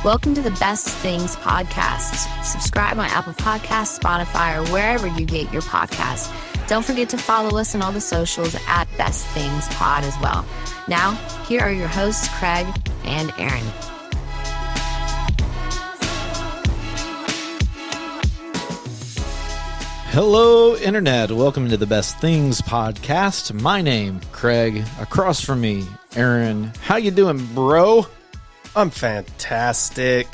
Welcome to the Best Things Podcast. Subscribe on Apple Podcasts, Spotify, or wherever you get your podcasts. Don't forget to follow us on all the socials at Best Things Pod as well. Now, here are your hosts, Craig and Aaron. Hello, Internet. Welcome to the Best Things Podcast. My name, Craig. Across from me, Aaron. How you doing, bro? I'm fantastic.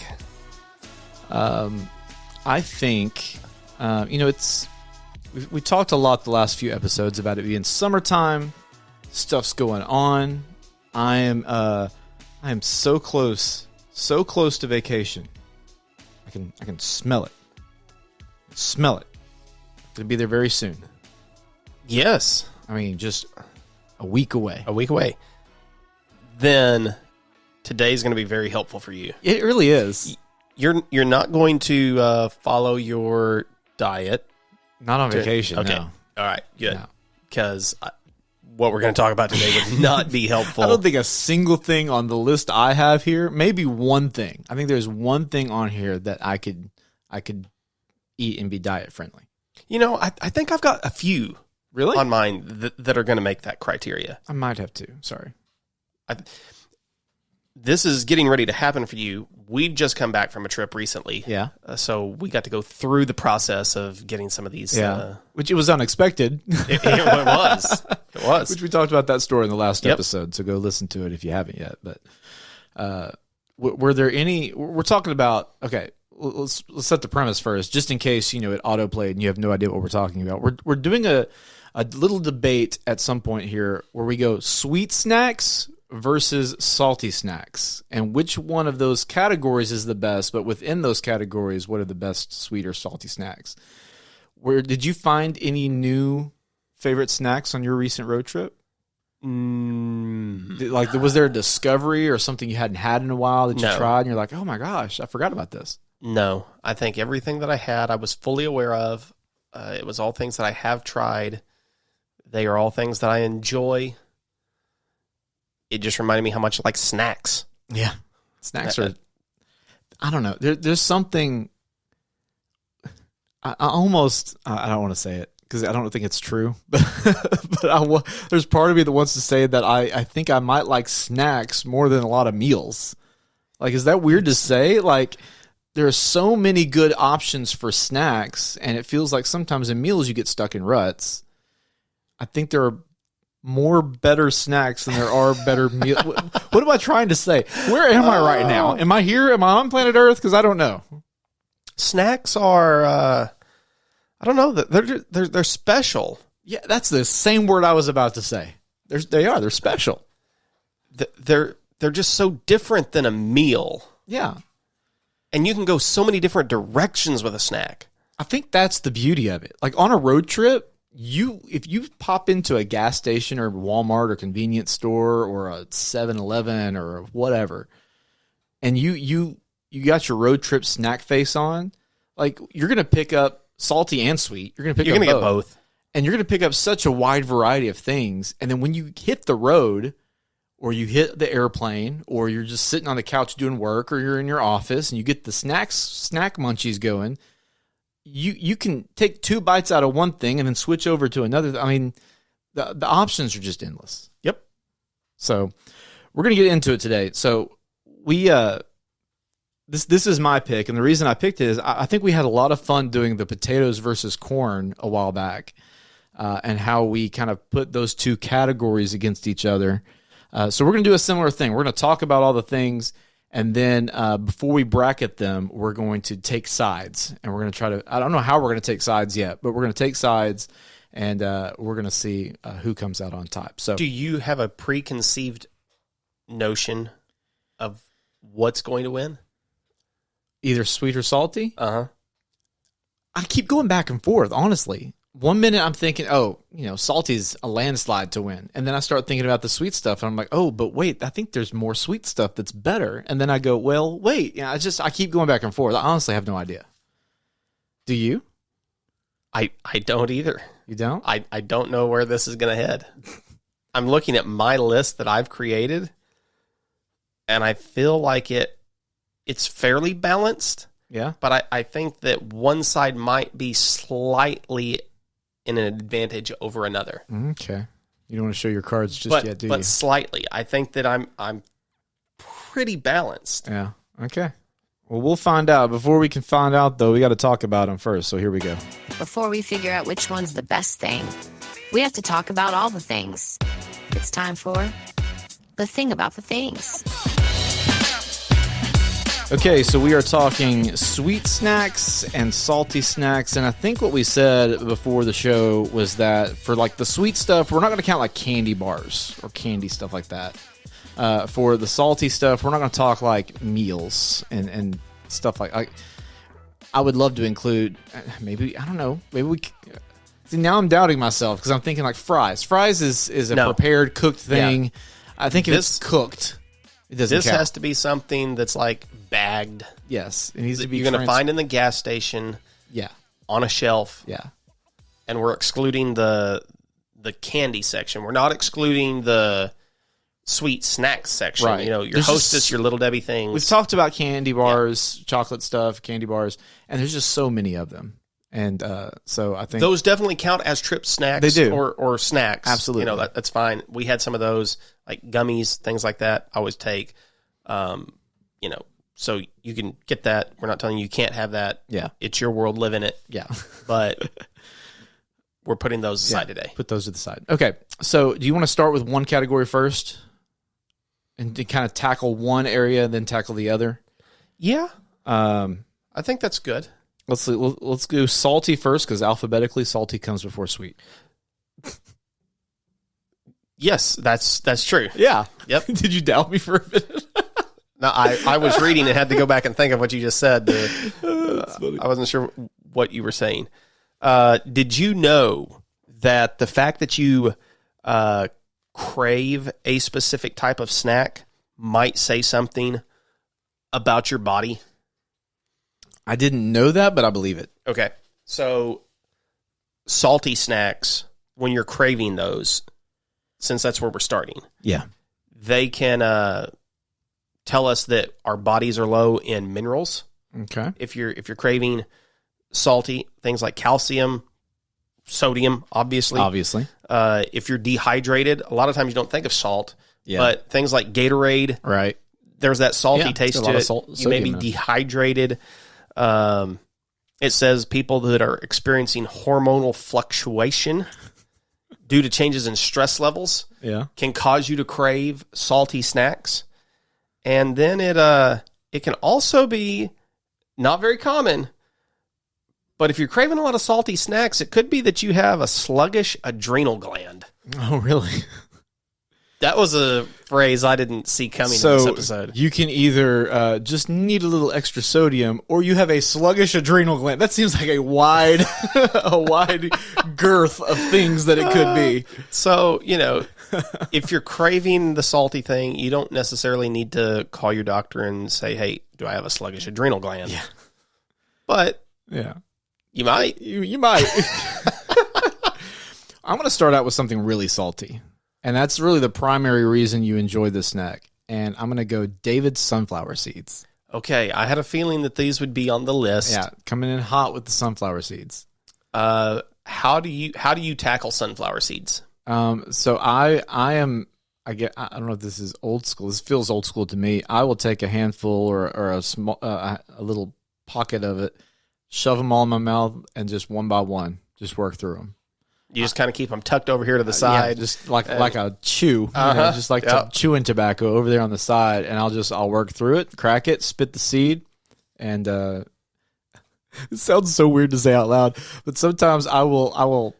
I think, we talked a lot the last few episodes about it being summertime. Stuff's going on. I am so close to vacation. I can smell it. Smell it. Gonna be there very soon. Yes. I mean, just a week away. A week away. Then today's going to be very helpful for you. It really is. You're not going to follow your diet. Not on vacation, okay. No. All right, good. No. Because what we're going to talk about today would not be helpful. I don't think a single thing on the list I have here, maybe one thing. I think there's one thing on here that I could eat and be diet friendly. You know, I think I've got a few Really? on mine that are going to make that criteria. I might have to. Sorry. This is getting ready to happen for you. We've just come back from a trip recently. Yeah. So we got to go through the process of getting some of these. Yeah. Which it was unexpected. It was. It was. Which we talked about that story in the last episode. So go listen to it if you haven't yet. But were there any? We're talking about. Okay. Let's set the premise first, just in case it autoplayed and you have no idea what we're talking about. We're doing a little debate at some point here where we go sweet snacks versus salty snacks, and which one of those categories is the best. But within those categories, what are the best sweet or salty snacks? Where did you find any new favorite snacks on your recent road trip? Like, was there a discovery or something you hadn't had in a while that you tried, and you're like, oh my gosh, I forgot about this? No, I think everything that I had, I was fully aware of. It was all things that I have tried. They are all things that I enjoy. It just reminded me how much I like snacks. Yeah. Snacks are, I don't know. There's something, I don't want to say it because I don't think it's true, but there's part of me that wants to say that I think I might like snacks more than a lot of meals. Like, is that weird to say? Like, there are so many good options for snacks, and it feels like sometimes in meals you get stuck in ruts. I think there are more better snacks than there are better meals. What am I trying to say? Where am I right now? Am I here? Am I on planet Earth? Because I don't know. Snacks are, I don't know, they're special. Yeah, that's the same word I was about to say. They're special. They're just so different than a meal. Yeah. And you can go so many different directions with a snack. I think that's the beauty of it. Like on a road trip, if you pop into a gas station or Walmart or convenience store or a 7-Eleven or whatever, and you got your road trip snack face on, like you're going to pick up salty and sweet. You're going to get both. And you're going to pick up such a wide variety of things. And then when you hit the road, or you hit the airplane, or you're just sitting on the couch doing work, or you're in your office and you get the snack munchies going, you can take 2 bites out of one thing and then switch over to another. I mean, the options are just endless. Yep. So we're going to get into it today. So we this is my pick, and the reason I picked it is I think we had a lot of fun doing the potatoes versus corn a while back, and how we kind of put those two categories against each other. So we're going to do a similar thing. We're going to talk about all the things, and then before we bracket them, we're going to take sides. And we're going to try to – I don't know how we're going to take sides yet, but we're going to take sides, and we're going to see who comes out on top. So, do you have a preconceived notion of what's going to win? Either sweet or salty? Uh-huh. I keep going back and forth, honestly. 1 minute I'm thinking, salty's a landslide to win. And then I start thinking about the sweet stuff, and I'm like, oh, but wait, I think there's more sweet stuff that's better. And then I go, well, wait. I keep going back and forth. I honestly have no idea. Do you? I don't either. You don't? I don't know where this is going to head. I'm looking at my list that I've created, and I feel like it it's fairly balanced. Yeah. But I think that one side might be slightly in an advantage over another. Okay. You don't want to show your cards just yet, do you? But slightly. I think that I'm pretty balanced. Yeah. Okay. Well, we'll find out. Before we can find out, though, we got to talk about them first. So here we go. Before we figure out which one's the best thing, we have to talk about all the things. It's time for the thing about the things. Okay, so we are talking sweet snacks and salty snacks, and I think what we said before the show was that for like the sweet stuff, we're not going to count like candy bars or candy stuff like that. For the salty stuff, we're not going to talk like meals and stuff like. I would love to include maybe, I don't know, maybe we. See, now I'm doubting myself because I'm thinking like fries. Fries is a prepared cooked thing. Yeah. I think if it's cooked, it doesn't count. This has to be something that's like bagged. Yes, it needs to be. You're going to find in the gas station. Yeah, on a shelf. Yeah, and we're excluding the candy section. We're not excluding the sweet snacks section. Right. You know, your Hostess, your Little Debbie things. We've talked about candy bars, chocolate stuff, candy bars, and there's just so many of them. And so I think those definitely count as trip snacks. They do, or snacks. Absolutely, you know that's fine. We had some of those like gummies, things like that. I always take. You know, so you can get that. We're not telling you can't have that. Yeah, it's your world. Live in it. Yeah, but we're putting those aside today. Put those to the side. Okay, so do you want to start with one category first, and to kind of tackle one area, then tackle the other? Yeah, I think that's good. Let's do salty first because alphabetically, salty comes before sweet. Yes, that's true. Yeah. Yep. Did you doubt me for a minute? No, I was reading and had to go back and think of what you just said. I wasn't sure what you were saying. Did you know that the fact that you crave a specific type of snack might say something about your body? I didn't know that, but I believe it. Okay. So salty snacks, when you're craving those, since that's where we're starting. Yeah. They can tell us that our bodies are low in minerals. Okay. If you're craving salty things like calcium, sodium, obviously. If you're dehydrated, a lot of times you don't think of salt, but things like Gatorade, right? There's that salty taste to it. You may be dehydrated. It says people that are experiencing hormonal fluctuation due to changes in stress levels can cause you to crave salty snacks. And then it can also be not very common, but if you're craving a lot of salty snacks, it could be that you have a sluggish adrenal gland. Oh, really? That was a phrase I didn't see coming in this episode. You can either just need a little extra sodium, or you have a sluggish adrenal gland. That seems like a wide girth of things that it could be. So, you know, if you're craving the salty thing, you don't necessarily need to call your doctor and say, hey, do I have a sluggish adrenal gland? Yeah. But you might. You might. I'm going to start out with something really salty. And that's really the primary reason you enjoy this snack. And I'm going to go David's sunflower seeds. Okay, I had a feeling that these would be on the list. Yeah, coming in hot with the sunflower seeds. How do you tackle sunflower seeds? So I don't know if this is old school. This feels old school to me. I will take a handful or a small a little pocket of it, shove them all in my mouth, and just one by one, just work through them. You just kind of keep them tucked over here to the side, just like a chew, just like chewing tobacco over there on the side, and I'll work through it, crack it, spit the seed, and it sounds so weird to say out loud, but sometimes I will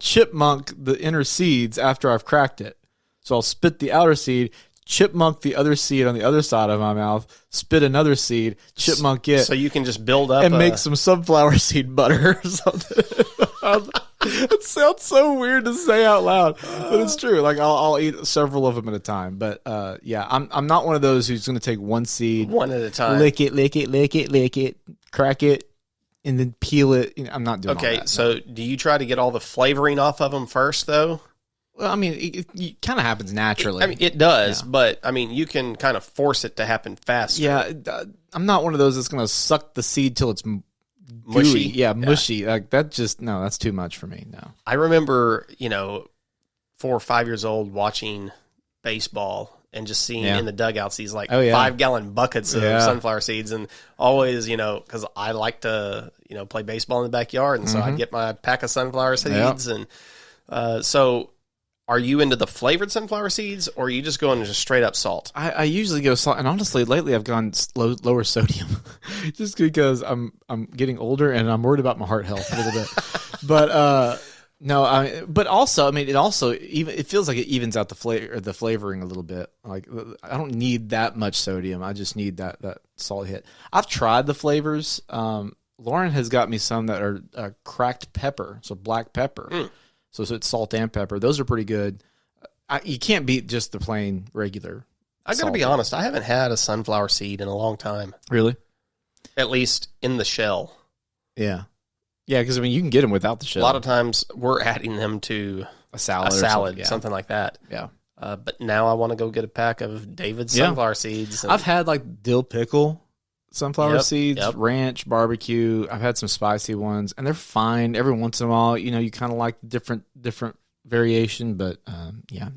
chipmunk the inner seeds after I've cracked it. So I'll spit the outer seed, chipmunk the other seed on the other side of my mouth, spit another seed, chipmunk it. So you can just build up and make some sunflower seed butter or something. It sounds so weird to say out loud, but it's true. Like I'll eat several of them at a time. But I'm not one of those who's going to take one seed, one at a time, lick it, crack it, and then peel it. I'm not doing all that. So do you try to get all the flavoring off of them first, though? Well, I mean, it kind of happens naturally. I mean, it does, but I mean, you can kind of force it to happen faster. Yeah, I'm not one of those that's going to suck the seed till it's Mushy. gooey. Yeah, mushy. Like that's too much for me. No. I remember, 4 or 5 years old watching baseball and just seeing in the dugouts these 5-gallon buckets of sunflower seeds, and always, because I like to, play baseball in the backyard, and so I'd get my pack of sunflower seeds, and so. Are you into the flavored sunflower seeds, or are you just going just straight up salt? I usually go salt, and honestly, lately I've gone lower sodium, just because I'm getting older and I'm worried about my heart health a little bit. But no, but also, I mean, it feels like it evens out the flavoring a little bit. Like I don't need that much sodium. I just need that salt hit. I've tried the flavors. Lauren has got me some that are cracked pepper, so black pepper. Mm. So it's salt and pepper. Those are pretty good. You can't beat just the plain regular. I got to be honest. I haven't had a sunflower seed in a long time. Really? At least in the shell. Yeah. Yeah, because, I mean, you can get them without the shell. A lot of times we're adding them to a salad something like that. Yeah. But now I want to go get a pack of David's sunflower seeds. I've had, dill pickle sunflower seeds, ranch, barbecue. I've had some spicy ones, and they're fine. Every once in a while, you kind of like different variation, but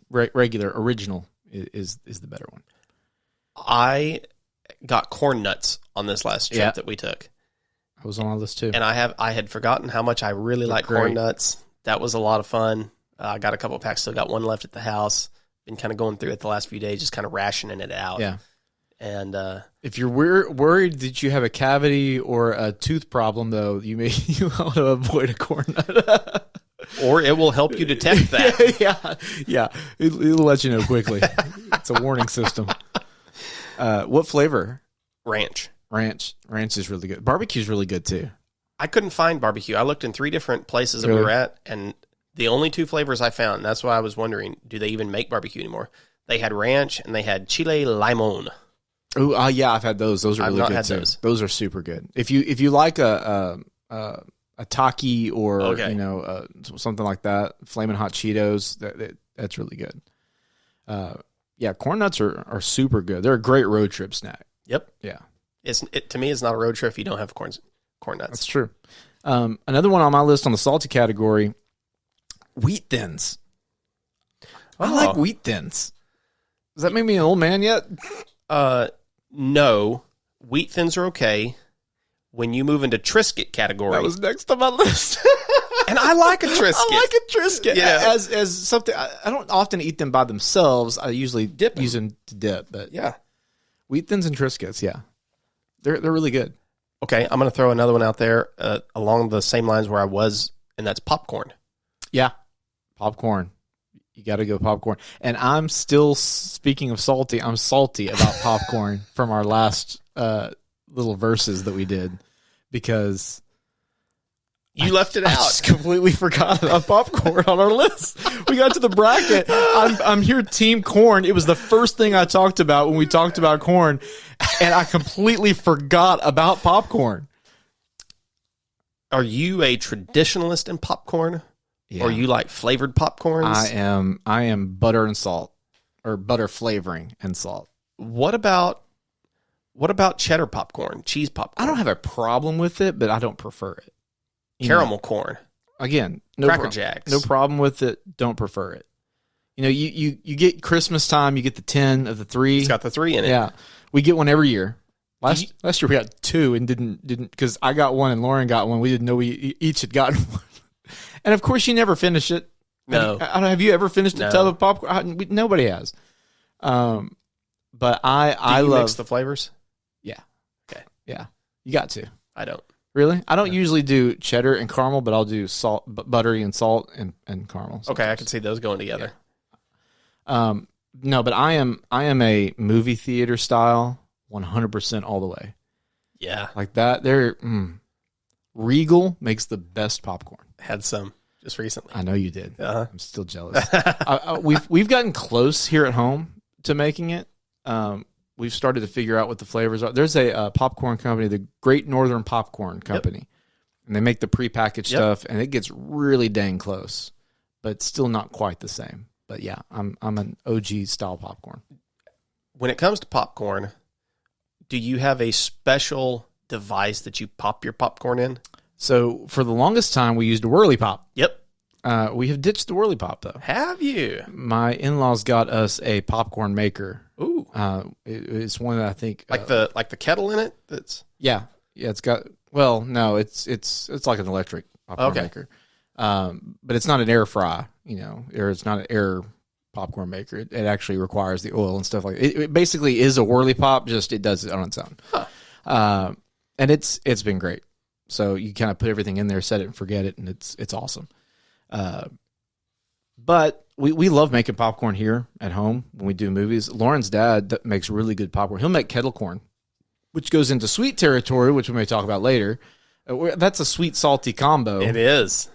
regular original is the better one. I got corn nuts on this last trip that we took. I was on all this too, and I had forgotten how much I really like corn nuts. That was a lot of fun. I got a couple of packs, still got one left at the house. Been kind of going through it the last few days, just kind of rationing it out. Yeah. And if you're worried that you have a cavity or a tooth problem, though, you want to avoid a corn nut. Or it will help you detect that. Yeah. It'll let you know quickly. It's a warning system. What flavor? Ranch. Ranch is really good. Barbecue is really good too. I couldn't find barbecue. I looked in 3 different places that we were at, and the only 2 flavors I found, and that's why I was wondering, do they even make barbecue anymore? They had ranch and they had chile limon. Oh, yeah, I've had those. Those are really good too. Those are super good. If you like a Taki or something like that, Flamin' Hot Cheetos, that's really good. Corn nuts are super good. They're a great road trip snack. Yep. Yeah. To me, it's not a road trip if you don't have corn nuts. That's true. Another one on my list on the salty category, wheat thins. I like wheat thins. Does that make me an old man yet? No. Wheat thins are okay. When you move into Triscuit category, that was next on my list. And I like a Triscuit. I like a Triscuit. Yeah. As something, I don't often eat them by themselves. I usually use them to dip. But yeah, wheat thins and Triscuits, they're really good. Okay, I'm going to throw another one out there along the same lines where I was, and that's popcorn. Yeah, popcorn. You got to go popcorn. And I'm still, speaking of salty, I'm salty about popcorn from our last little verses that we did, because you left it out. I just completely forgot about popcorn on our list. We got to the bracket. I'm here team corn. It was the first thing I talked about when we talked about corn, and I completely forgot about popcorn. Are you a traditionalist in popcorn? Yeah. Or you like flavored popcorns? I am butter and salt, or butter flavoring and salt. What about cheddar popcorn, cheese popcorn? I don't have a problem with it, but I don't prefer it. Caramel corn. Again, Cracker Jacks. No problem with it. Don't prefer it. You get Christmas time, you get the 10 of the 3. It's got the 3 in it. Yeah. We get one every year. Last year we got 2 and didn't because I got one and Lauren got one. We didn't know we each had gotten one. And of course, you never finish it. No. Have you ever finished a tub of popcorn? Nobody has. But I love mix the flavors. Yeah. Okay. Yeah. You got to. I don't. Really? I don't usually do cheddar and caramel, but I'll do salt, buttery and salt and caramel. Sometimes. Okay, I can see those going together. Yeah. No, but I am a movie theater style 100% all the way. Yeah. Like that. Regal makes the best popcorn. Had some just recently. I know you did. Uh-huh. I'm still jealous. We've gotten close here at home to making it. We've started to figure out what the flavors are. There's a popcorn company, the Great Northern Popcorn Company, and they make the prepackaged stuff, and it gets really dang close. but still not quite the same. But yeah, I'm an OG style popcorn. When it comes to popcorn, do you have a special device that you pop your popcorn in? So for the longest time, we used a Whirly Pop. Yep. We have ditched the Whirly Pop though. Have you? My in-laws got us a popcorn maker. Ooh. It's one that I think Like the kettle in it? That's yeah. It's got no, it's like an electric popcorn maker. But it's not an air fry, or it's not an air popcorn maker. It actually requires the oil and stuff like it. It basically is a Whirly Pop, just it does it on its own. Huh. And it's been great. So you kind of put everything in there, set it and forget it, and it's awesome. But we love making popcorn here at home when we do movies. Lauren's dad makes really good popcorn. He'll make kettle corn, which goes into sweet territory, which we may talk about later. That's a sweet salty combo. It is.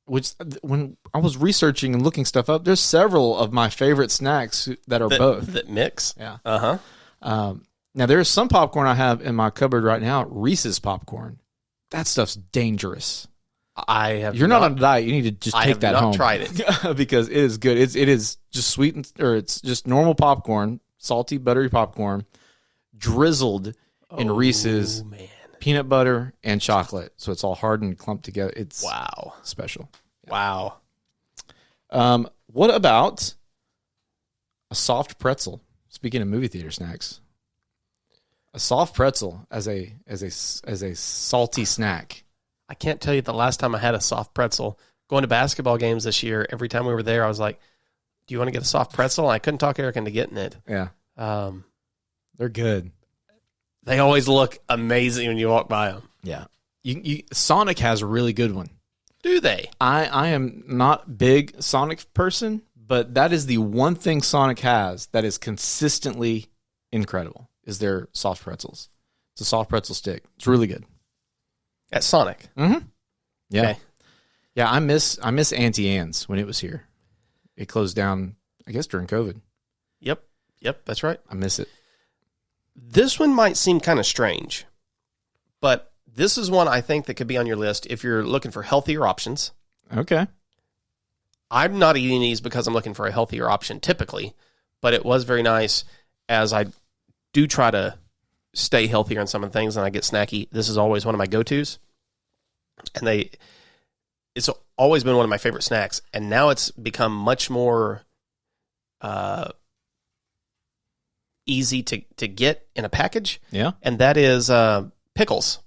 Which when I was researching and looking stuff up, there's several of my favorite snacks that are both that mix. Yeah. Uh-huh. Now there's some popcorn I have in my cupboard right now. Reese's popcorn. That stuff's dangerous. You're not on a diet. You need to just take that home. I have not tried it because it is good. It is just sweet it's just normal popcorn, salty, buttery popcorn, drizzled in Reese's peanut butter and chocolate. So it's all hard and clumped together. It's special. Wow. What about a soft pretzel? Speaking of movie theater snacks, a soft pretzel as a salty snack. I can't tell you the last time I had a soft pretzel. Going to basketball games this year, every time we were there, I was like, do you want to get a soft pretzel? And I couldn't talk Eric into getting it. Yeah. They're good. They always look amazing when you walk by them. Yeah. Sonic has a really good one. Do they? I am not big Sonic person, but that is the one thing Sonic has that is consistently incredible, is their soft pretzels. It's a soft pretzel stick. It's really good. At Sonic? Mm-hmm. Yeah. Okay. Yeah, I miss Auntie Anne's when it was here. It closed down, I guess, during COVID. Yep, that's right. I miss it. This one might seem kind of strange, but this is one I think that could be on your list if you're looking for healthier options. Okay. I'm not eating these because I'm looking for a healthier option typically, but it was very nice as I do try to stay healthier on some of the things and I get snacky. This is always one of my go-tos. And it's always been one of my favorite snacks. And now it's become much more easy to get in a package. Yeah. And that is pickles.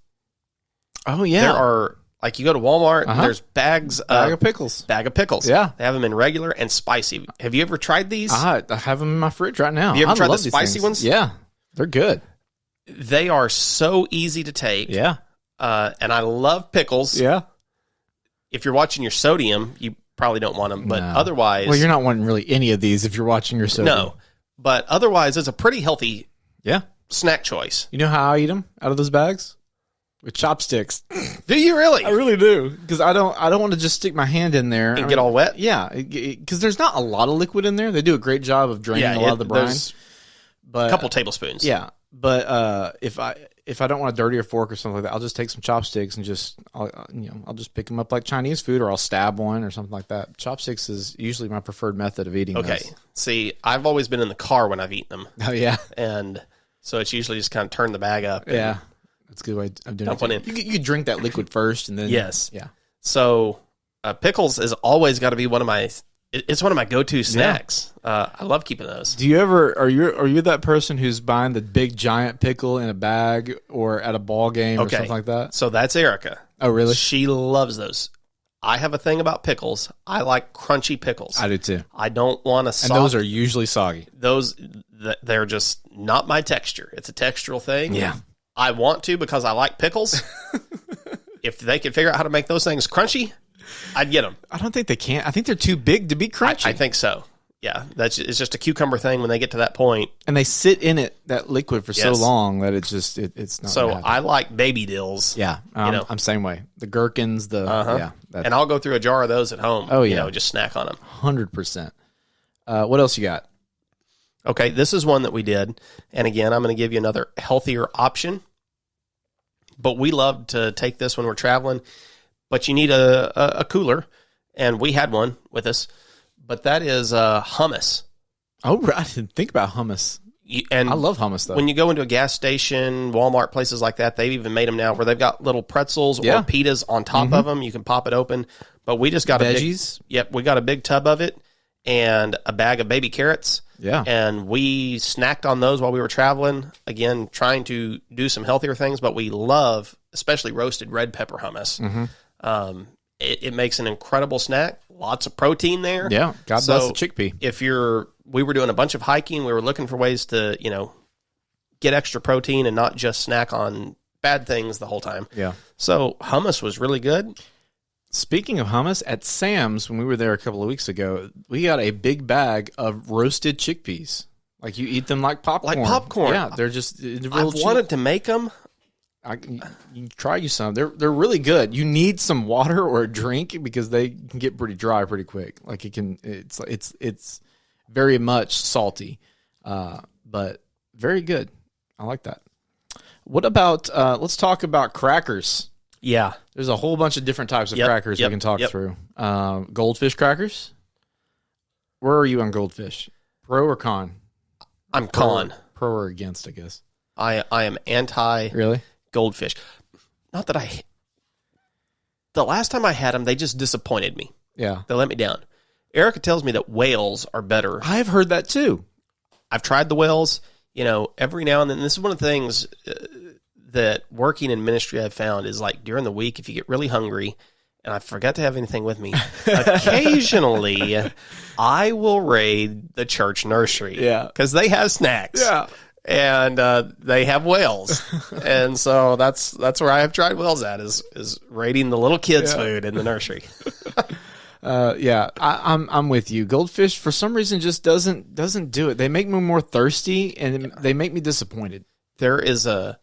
Oh, yeah. There are, like, you go to Walmart, and there's bags of pickles. Bag of pickles. Yeah. They have them in regular and spicy. Have you ever tried these? I have them in my fridge right now. Have you ever tried the spicy ones? Yeah. They're good. They are so easy to take. Yeah. And I love pickles. Yeah. If you're watching your sodium, you probably don't want them. But otherwise... Well, you're not wanting really any of these if you're watching your sodium. No. But otherwise, it's a pretty healthy snack choice. You know how I eat them out of those bags? With chopsticks. Do you really? I really do. Because I don't want to just stick my hand in there. And get all wet? Yeah. Because there's not a lot of liquid in there. They do a great job of draining a lot of the brine. But a couple tablespoons. Yeah. But if I don't want a dirtier fork or something like that, I'll just take some chopsticks and I'll just pick them up like Chinese food, or I'll stab one or something like that. Chopsticks is usually my preferred method of eating. Okay. Those. See, I've always been in the car when I've eaten them. Oh yeah. And so it's usually just kind of turn the bag up. Yeah. That's a good way of doing it. Dump one in. You could drink that liquid first and then. Yes. Yeah. So pickles is always got to be one of my. It's one of my go-to snacks. Yeah. I love keeping those. Do you ever are you that person who's buying the big giant pickle in a bag or at a ball game or something like that? So that's Erica. Oh, really? She loves those. I have a thing about pickles. I like crunchy pickles. I do too. I don't want a soft. And those are usually soggy. They're just not my texture. It's a textural thing. Yeah. I want to because I like pickles. If they could figure out how to make those things crunchy, I'd get them. I don't think they can. I think they're too big to be crunchy. I think so. Yeah, it's just a cucumber thing when they get to that point. And they sit in that liquid for so long that it's just it's not. So I like baby dills. Yeah, I'm same way. The gherkins, and I'll go through a jar of those at home. Oh yeah, just snack on them. 100%. What else you got? Okay, this is one that we did, and again, I'm going to give you another healthier option. But we love to take this when we're traveling. But you need a cooler, and we had one with us, but that is hummus. Oh, right. I didn't think about hummus. And I love hummus, though. when you go into a gas station, Walmart, places like that, they've even made them now where they've got little pretzels or pitas on top of them. You can pop it open. But we just got veggies. We got a big tub of it and a bag of baby carrots. Yeah. And we snacked on those while we were traveling. Again, trying to do some healthier things, but we love, especially roasted red pepper hummus. Mm-hmm. It makes an incredible snack. Lots of protein there. Yeah. God bless the chickpea. We were doing a bunch of hiking. We were looking for ways to, get extra protein and not just snack on bad things the whole time. Yeah. So hummus was really good. Speaking of hummus, at Sam's, when we were there a couple of weeks ago, we got a big bag of roasted chickpeas. Like you eat them like popcorn. Like popcorn. Yeah, they're just I've wanted to make them. You can try you some. They're really good. You need some water or a drink because they can get pretty dry pretty quick. Like it's very much salty, but very good. I like that. What about let's talk about crackers. Yeah. There's a whole bunch of different types of crackers we can talk through. Goldfish crackers. Where are you on goldfish? Pro or con? I'm con. Pro or against, I guess. I am anti really goldfish. Not that the last time I had them, they just disappointed me. Yeah. They let me down. Erica tells me that whales are better. I've heard that too. I've tried the whales, every now and then. This is one of the things that working in ministry I've found is like during the week, if you get really hungry and I forgot to have anything with me, occasionally I will raid the church nursery. Yeah. Because they have snacks. Yeah. And they have whales. And so that's where I have tried whales at is raiding the little kids' food in the nursery. I'm with you. Goldfish for some reason just doesn't do it. They make me more thirsty and they make me disappointed. There is a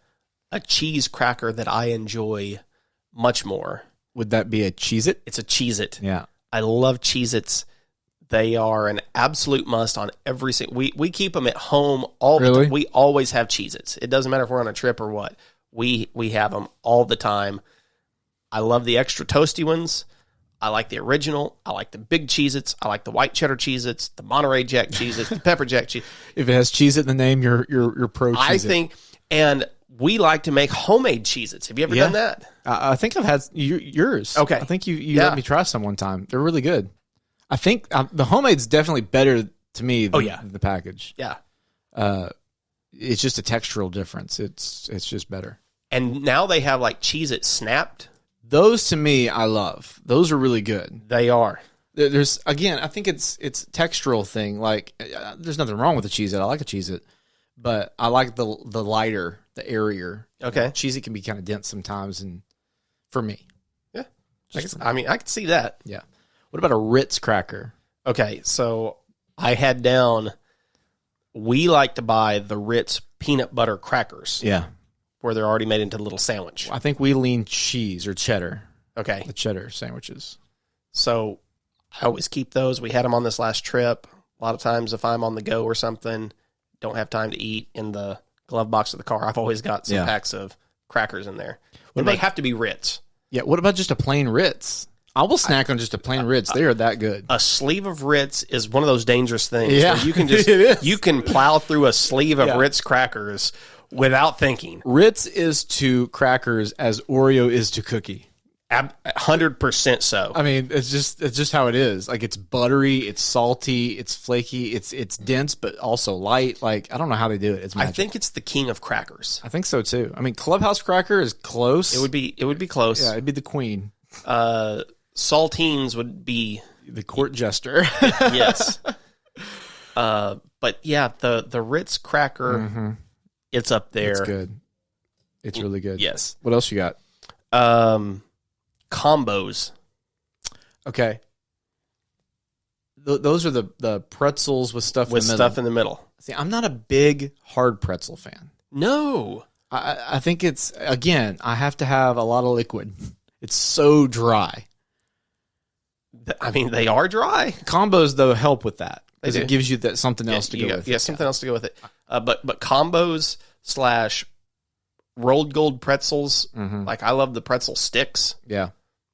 cheese cracker that I enjoy much more. Would that be a Cheez-It? It's a Cheez-It. Yeah. I love Cheez-Its. They are an absolute must on every single. We keep them at home all the time. We always have Cheez-Its. It doesn't matter if we're on a trip or what. We have them all the time. I love the extra toasty ones. I like the original. I like the big Cheez-Its. I like the white cheddar Cheez-Its, the Monterey Jack Cheez-Its, the pepper Jack Cheez-Its. If it has Cheez-It in the name, you're pro Cheez-It. I think, and we like to make homemade Cheez-Its. Have you ever done that? I think I've had yours. Okay. I think you let me try some one time. They're really good. I think the homemade's definitely better to me than the package. Yeah. It's just a textural difference. It's just better. And now they have like Cheez-It snapped. Those to me, I love. Those are really good. They are. There's again, I think it's textural thing. Like there's nothing wrong with the Cheez-It. I like a Cheez-It, but I like the lighter, the airier. Okay. Cheez-It can be kind of dense sometimes, and for me, yeah, I could see that. Yeah. What about a Ritz cracker? Okay, so I had down. We like to buy the Ritz peanut butter crackers. Yeah. Where they're already made into a little sandwich. I think we lean cheese or cheddar. Okay. The cheddar sandwiches. So I always keep those. We had them on this last trip. A lot of times if I'm on the go or something, don't have time to eat in the glove box of the car, I've always got some packs of crackers in there. And they have to be Ritz. Yeah, what about just a plain Ritz? I will snack on just a plain Ritz. They are that good. A sleeve of Ritz is one of those dangerous things. Yeah, where you can you can plow through a sleeve of Ritz crackers without thinking. Ritz is to crackers as Oreo is to cookie. 100% so. I mean, it's just how it is. Like it's buttery, it's salty, it's flaky, it's dense, but also light. Like I don't know how they do it. It's magic. I think it's the king of crackers. I think so too. I mean, Clubhouse cracker is close. It would be close. Yeah, it'd be the queen. Saltines would be the court jester. Yes. But yeah, the Ritz cracker, it's up there. It's good. It's really good. Yes. What else you got? Combos. Okay. Those are the pretzels with stuff with in the middle. Stuff in the middle. See, I'm not a big hard pretzel fan. No. I think it's, again, I have to have a lot of liquid. It's so dry. I mean, they are dry. Combos, though, help with that. Because They it do. gives you that something else to go with it. Yeah, something else to go with it. But combos / rolled gold pretzels. Mm-hmm. Like, I love the pretzel sticks. Yeah.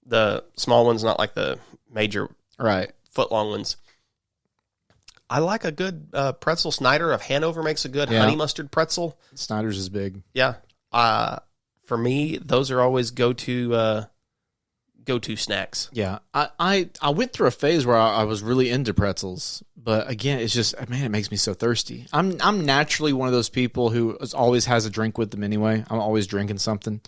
The small ones, not like the major Right. foot-long ones. I like a good pretzel. Snyder of Hanover makes a good honey mustard pretzel. Snyder's is big. Yeah. For me, those are always go-to snacks. Yeah. I went through a phase where I was really into pretzels, but again, it's just, man, it makes me so thirsty. I'm naturally one of those people who always has a drink with them anyway. I'm always drinking something.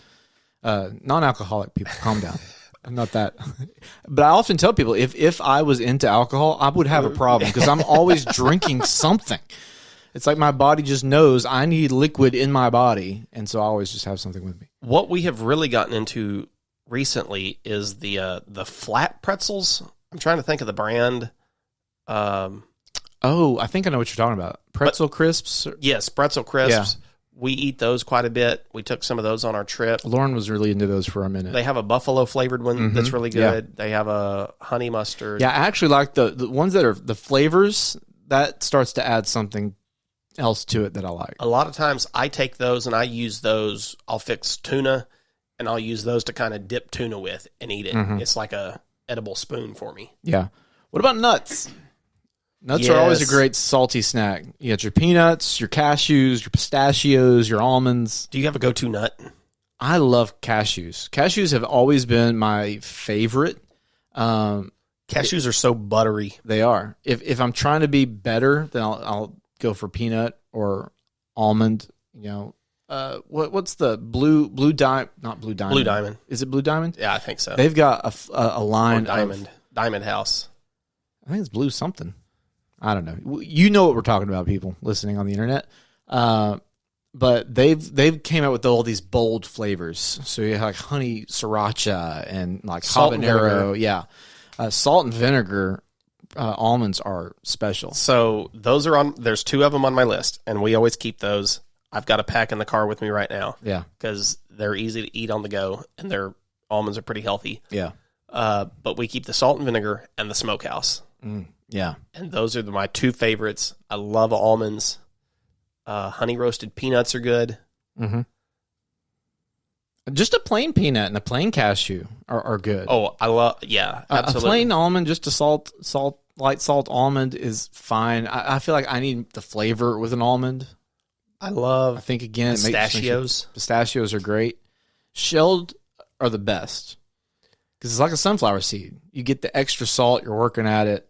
Non-alcoholic people, calm down. I'm not that. But I often tell people if I was into alcohol, I would have a problem because I'm always drinking something. It's like my body just knows I need liquid in my body, and so I always just have something with me. What we have really gotten into recently is the flat pretzels. I'm trying to think of the brand. I think I know what you're talking about. Pretzel crisps? Yes, pretzel crisps. Yeah. We eat those quite a bit. We took some of those on our trip. Lauren was really into those for a minute. They have a buffalo flavored one that's really good. Yeah. They have a honey mustard. Yeah, I actually like the ones that are the flavors. That starts to add something else to it that I like. A lot of times I take those and I use those. I'll fix tuna and I'll use those to kind of dip tuna with and eat it. It's like a edible spoon for me. Yeah. What about nuts? Nuts are always a great salty snack. You got your peanuts, your cashews, your pistachios, your almonds. Do you have a go-to nut? I love cashews. Cashews have always been my favorite. Cashews are so buttery. They are. If I'm trying to be better, then I'll go for peanut or almond. You know, what's the blue diamond? Not Blue Diamond. Blue Diamond. Is it Blue Diamond? Yeah, I think so. They've got a line of Diamond House. I think it's Blue something. I don't know. You know what we're talking about, people listening on the internet. But they've came out with all these bold flavors. So you have like honey sriracha and like salt habanero. Yeah. Salt and vinegar almonds are special. So those are on, there's 2 of them on my list, and we always keep those. I've got a pack in the car with me right now. Yeah. Because they're easy to eat on the go, and their almonds are pretty healthy. Yeah. But we keep the salt and vinegar and the smokehouse. Yeah. And those are my 2 favorites. I love almonds. Honey roasted peanuts are good. Just a plain peanut and a plain cashew are good. Oh, I love, yeah, absolutely. A plain almond, just a light salt almond is fine. I feel like I need the flavor with an almond. I think again, pistachios. Pistachios are great. Shelled are the best because it's like a sunflower seed. You get the extra salt. You're working at it.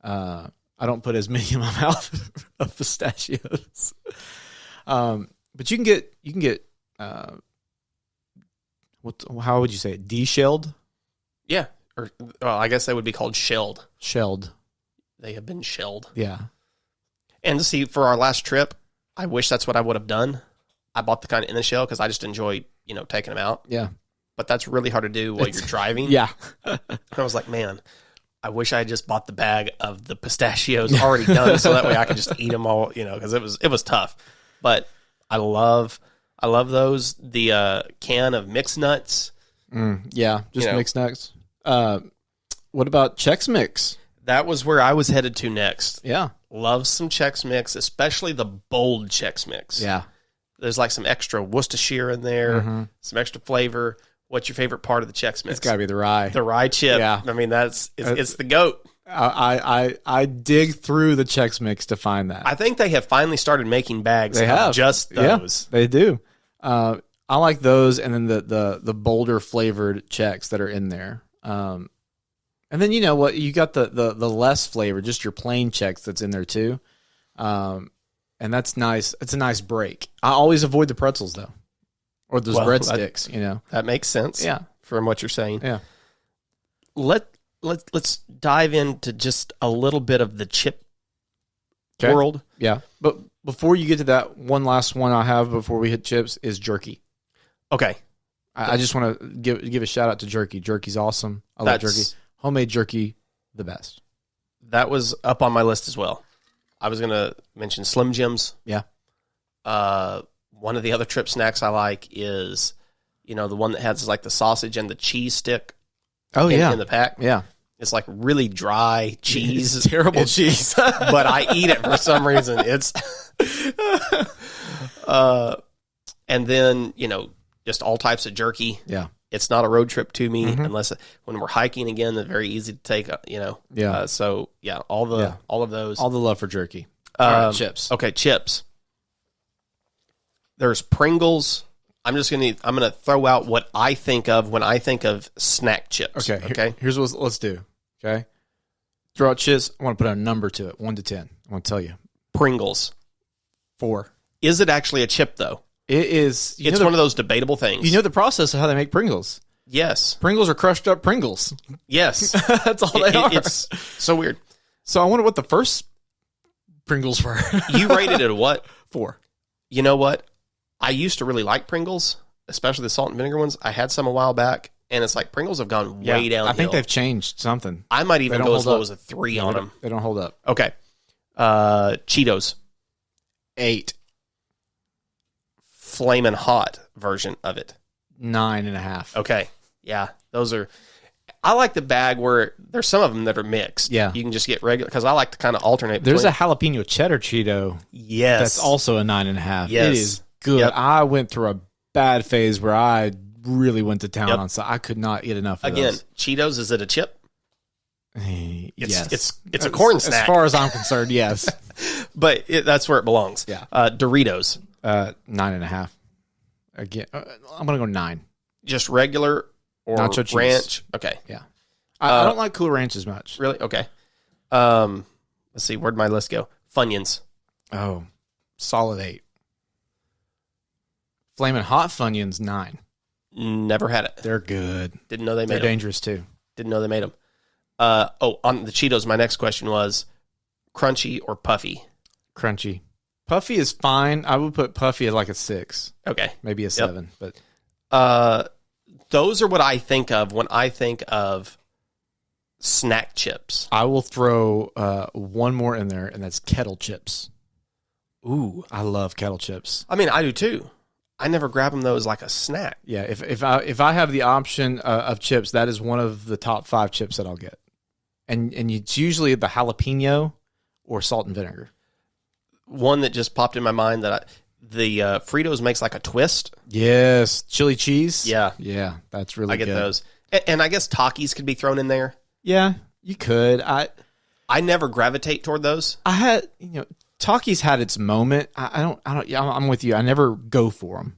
I don't put as many in my mouth of pistachios. But you can get how would you say it? De-shelled? Yeah. Or, well, I guess they would be called shelled. Shelled. They have been shelled. Yeah. And to see, for our last trip, I wish that's what I would have done. I bought the kind in the shell because I just enjoy, taking them out. Yeah. But that's really hard to do while you're driving. Yeah. And I was like, man, I wish I had just bought the bag of the pistachios already done so that way I could just eat them all, because it was tough. But I love those. The can of mixed nuts. Yeah, just mixed nuts. What about Chex Mix? That was where I was headed to next. Yeah. Love some Chex Mix, especially the bold Chex Mix. Yeah. There's like some extra Worcestershire in there, some extra flavor. What's your favorite part of the Chex Mix? It's got to be the rye. The rye chip. Yeah. I mean, it's the GOAT. I dig through the Chex Mix to find that. I think they have finally started making bags of just those. Yeah, they do. I like those, and then the bolder flavored Chex that are in there. And then you got the less flavor, just your plain Chex that's in there too. And that's nice. It's a nice break. I always avoid the pretzels though, or those breadsticks. That makes sense. Yeah, from what you're saying. Yeah. Let's dive into just a little bit of the chip world. Yeah, but before you get to that, one last one I have before we hit chips is jerky. Okay. I just want to give a shout out to jerky. Jerky's awesome. I love jerky. Homemade jerky, the best. That was up on my list as well. I was going to mention Slim Jims. Yeah. One of the other trip snacks I like is, the one that has like the sausage and the cheese stick. Oh, in the pack. Yeah. It's like really dry cheese. It's terrible cheese. But I eat it for some reason. It's and then, just all types of jerky. Yeah. It's not a road trip to me unless when we're hiking again. They're very easy to take. Yeah. So yeah, all of those. All the love for jerky. All right, chips. Okay, chips. There's Pringles. I'm gonna throw out what I think of when I think of snack chips. Okay. Here's what let's do. Okay. Throw out chips. I want to put a number to it, 1 to 10. I want to tell you. Pringles. 4. Is it actually a chip though? It is. It's one of those debatable things. You know the process of how they make Pringles. Yes. Pringles are crushed up Pringles. Yes. That's all they are. It's so weird. So I wonder what the first Pringles were. You rated it a what? 4. You know what? I used to really like Pringles, especially the salt and vinegar ones. I had some a while back, and it's like Pringles have gone way downhill. I think they've changed something. I might even go as low as a 3 on them. They don't hold up. Okay. Cheetos. 8. Flamin' Hot version of it. 9.5. Okay. Yeah. Those are... I like the bag where there's some of them that are mixed. Yeah. You can just get regular... Because I like to kind of alternate There's between. a jalapeno cheddar Cheeto. Yes. That's also a 9.5. Yes. It is good. Yep. I went through a bad phase where I really went to town Yep. on, so I could not eat enough of Again, those. Cheetos, is it a chip? Yes. It's a corn snack. As far as I'm concerned, yes. But that's where it belongs. Yeah. Doritos. 9.5. Again, I'm going to go 9. Just regular or Nacho cheese. ranch? Okay. Yeah. I don't like Cool Ranch as much. Really? Okay. Let's see. Where'd my list go? Funyuns. Oh, solid 8. Flamin' Hot Funyuns, 9. Never had it. They're good. Didn't know they They're made them. dangerous too. Didn't know they made them. On the Cheetos, my next question was crunchy or puffy? Crunchy. Puffy is fine. I would put Puffy at like a 6. Okay. Maybe a 7. But those are what I think of when I think of snack chips. I will throw one more in there, and that's kettle chips. Ooh. I love kettle chips. I mean, I do too. I never grab them though as like a snack. Yeah, if I have the option of chips, that is one of the top 5 chips that I'll get, and it's usually the jalapeno or salt and vinegar. One that just popped in my mind that the Fritos makes like a twist. Yes, chili cheese. Yeah, that's really. I get good. those, and I guess Takis could be thrown in there. Yeah, you could. I never gravitate toward those. I had Takis had its moment. I don't. Yeah, I'm with you. I never go for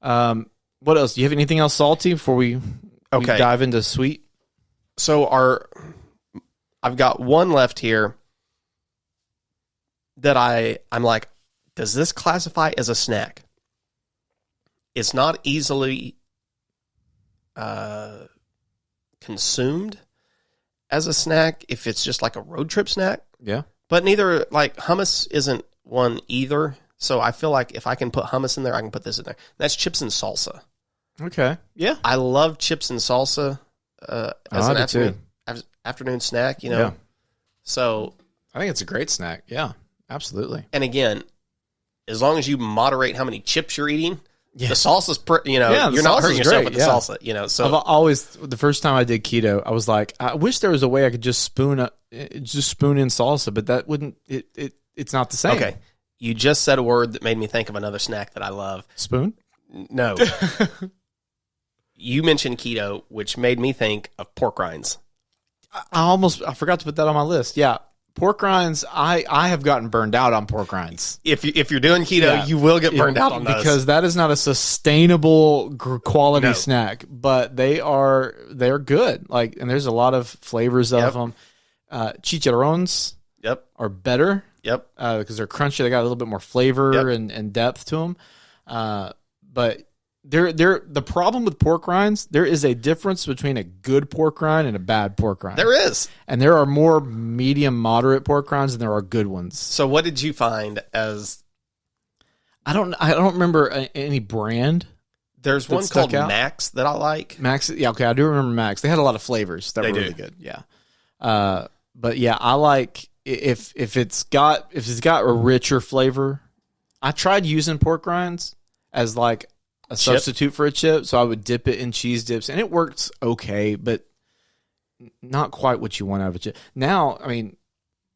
them. What else? Do you have anything else salty before we dive into sweet? So I've got one left here that I'm like, does this classify as a snack? It's not easily consumed as a snack if it's just like a road trip snack. Yeah. But neither, like, hummus isn't one either. So I feel like if I can put hummus in there, I can put this in there. That's chips and salsa. Okay. Yeah. I love chips and salsa as an afternoon snack, Yeah. So I think it's a great snack. Yeah, absolutely. and again, as long as you moderate how many chips you're eating, Yeah. the salsa's, you're not salsa's hurting yourself great, with the yeah. salsa, So I've always, the first time I did keto, I was like, I wish there was a way I could just spoon in salsa, but that wouldn't. It's not the same. okay, you just said a word that made me think of another snack that I love. Spoon. No, you mentioned keto, which made me think of pork rinds. I forgot to put that on my list. Yeah, pork rinds. I have gotten burned out on pork rinds. If you're doing keto, Yeah. you will get burned out on those because that is not a sustainable quality No. snack. But they're good. Like, and there's a lot of flavors of Yep. them. Chicharrones Yep. are better. Yep. Because they're crunchy. They got a little bit more flavor and depth to them. But the problem with pork rinds, there is a difference between a good pork rind and a bad pork rind. There is. And there are more medium, moderate pork rinds than there are good ones. So what did you find as... I don't remember any brand. There's that one stuck called out? Max that I like. Max, yeah, okay, I do remember Max. They had a lot of flavors that They were do. really good. Yeah. But yeah, I like if it's got a richer flavor. I tried using pork rinds as like a Chip? substitute for a chip, so I would dip it in cheese dips, and it worked okay, but not quite what you want out of a chip. Now, I mean,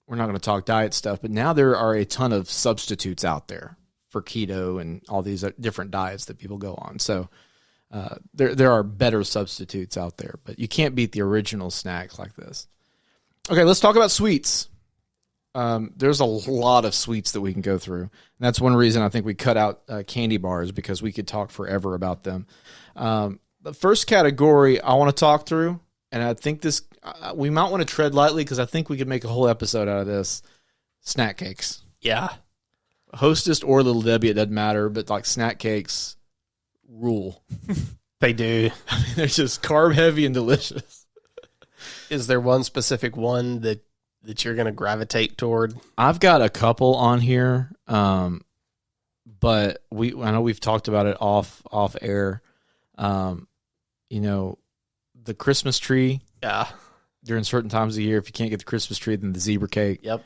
we're not going to talk diet stuff, but now there are a ton of substitutes out there for keto and all these different diets that people go on. So There are better substitutes out there, but you can't beat the original snack like this. Okay, let's talk about sweets. There's a lot of sweets that we can go through. And that's one reason I think we cut out candy bars, because we could talk forever about them. The first category I want to talk through, and I think this we might want to tread lightly because I think we could make a whole episode out of this. Snack cakes. Yeah. Hostess or Little Debbie, it doesn't matter, but like snack cakes rule. They do. I mean, they're just carb heavy and delicious. Is there one specific one that you're going to gravitate toward? I've got a couple on here, but I know we've talked about it off air. The Christmas tree. Yeah. During certain times of the year, if you can't get the Christmas tree, then the zebra cake. Yep.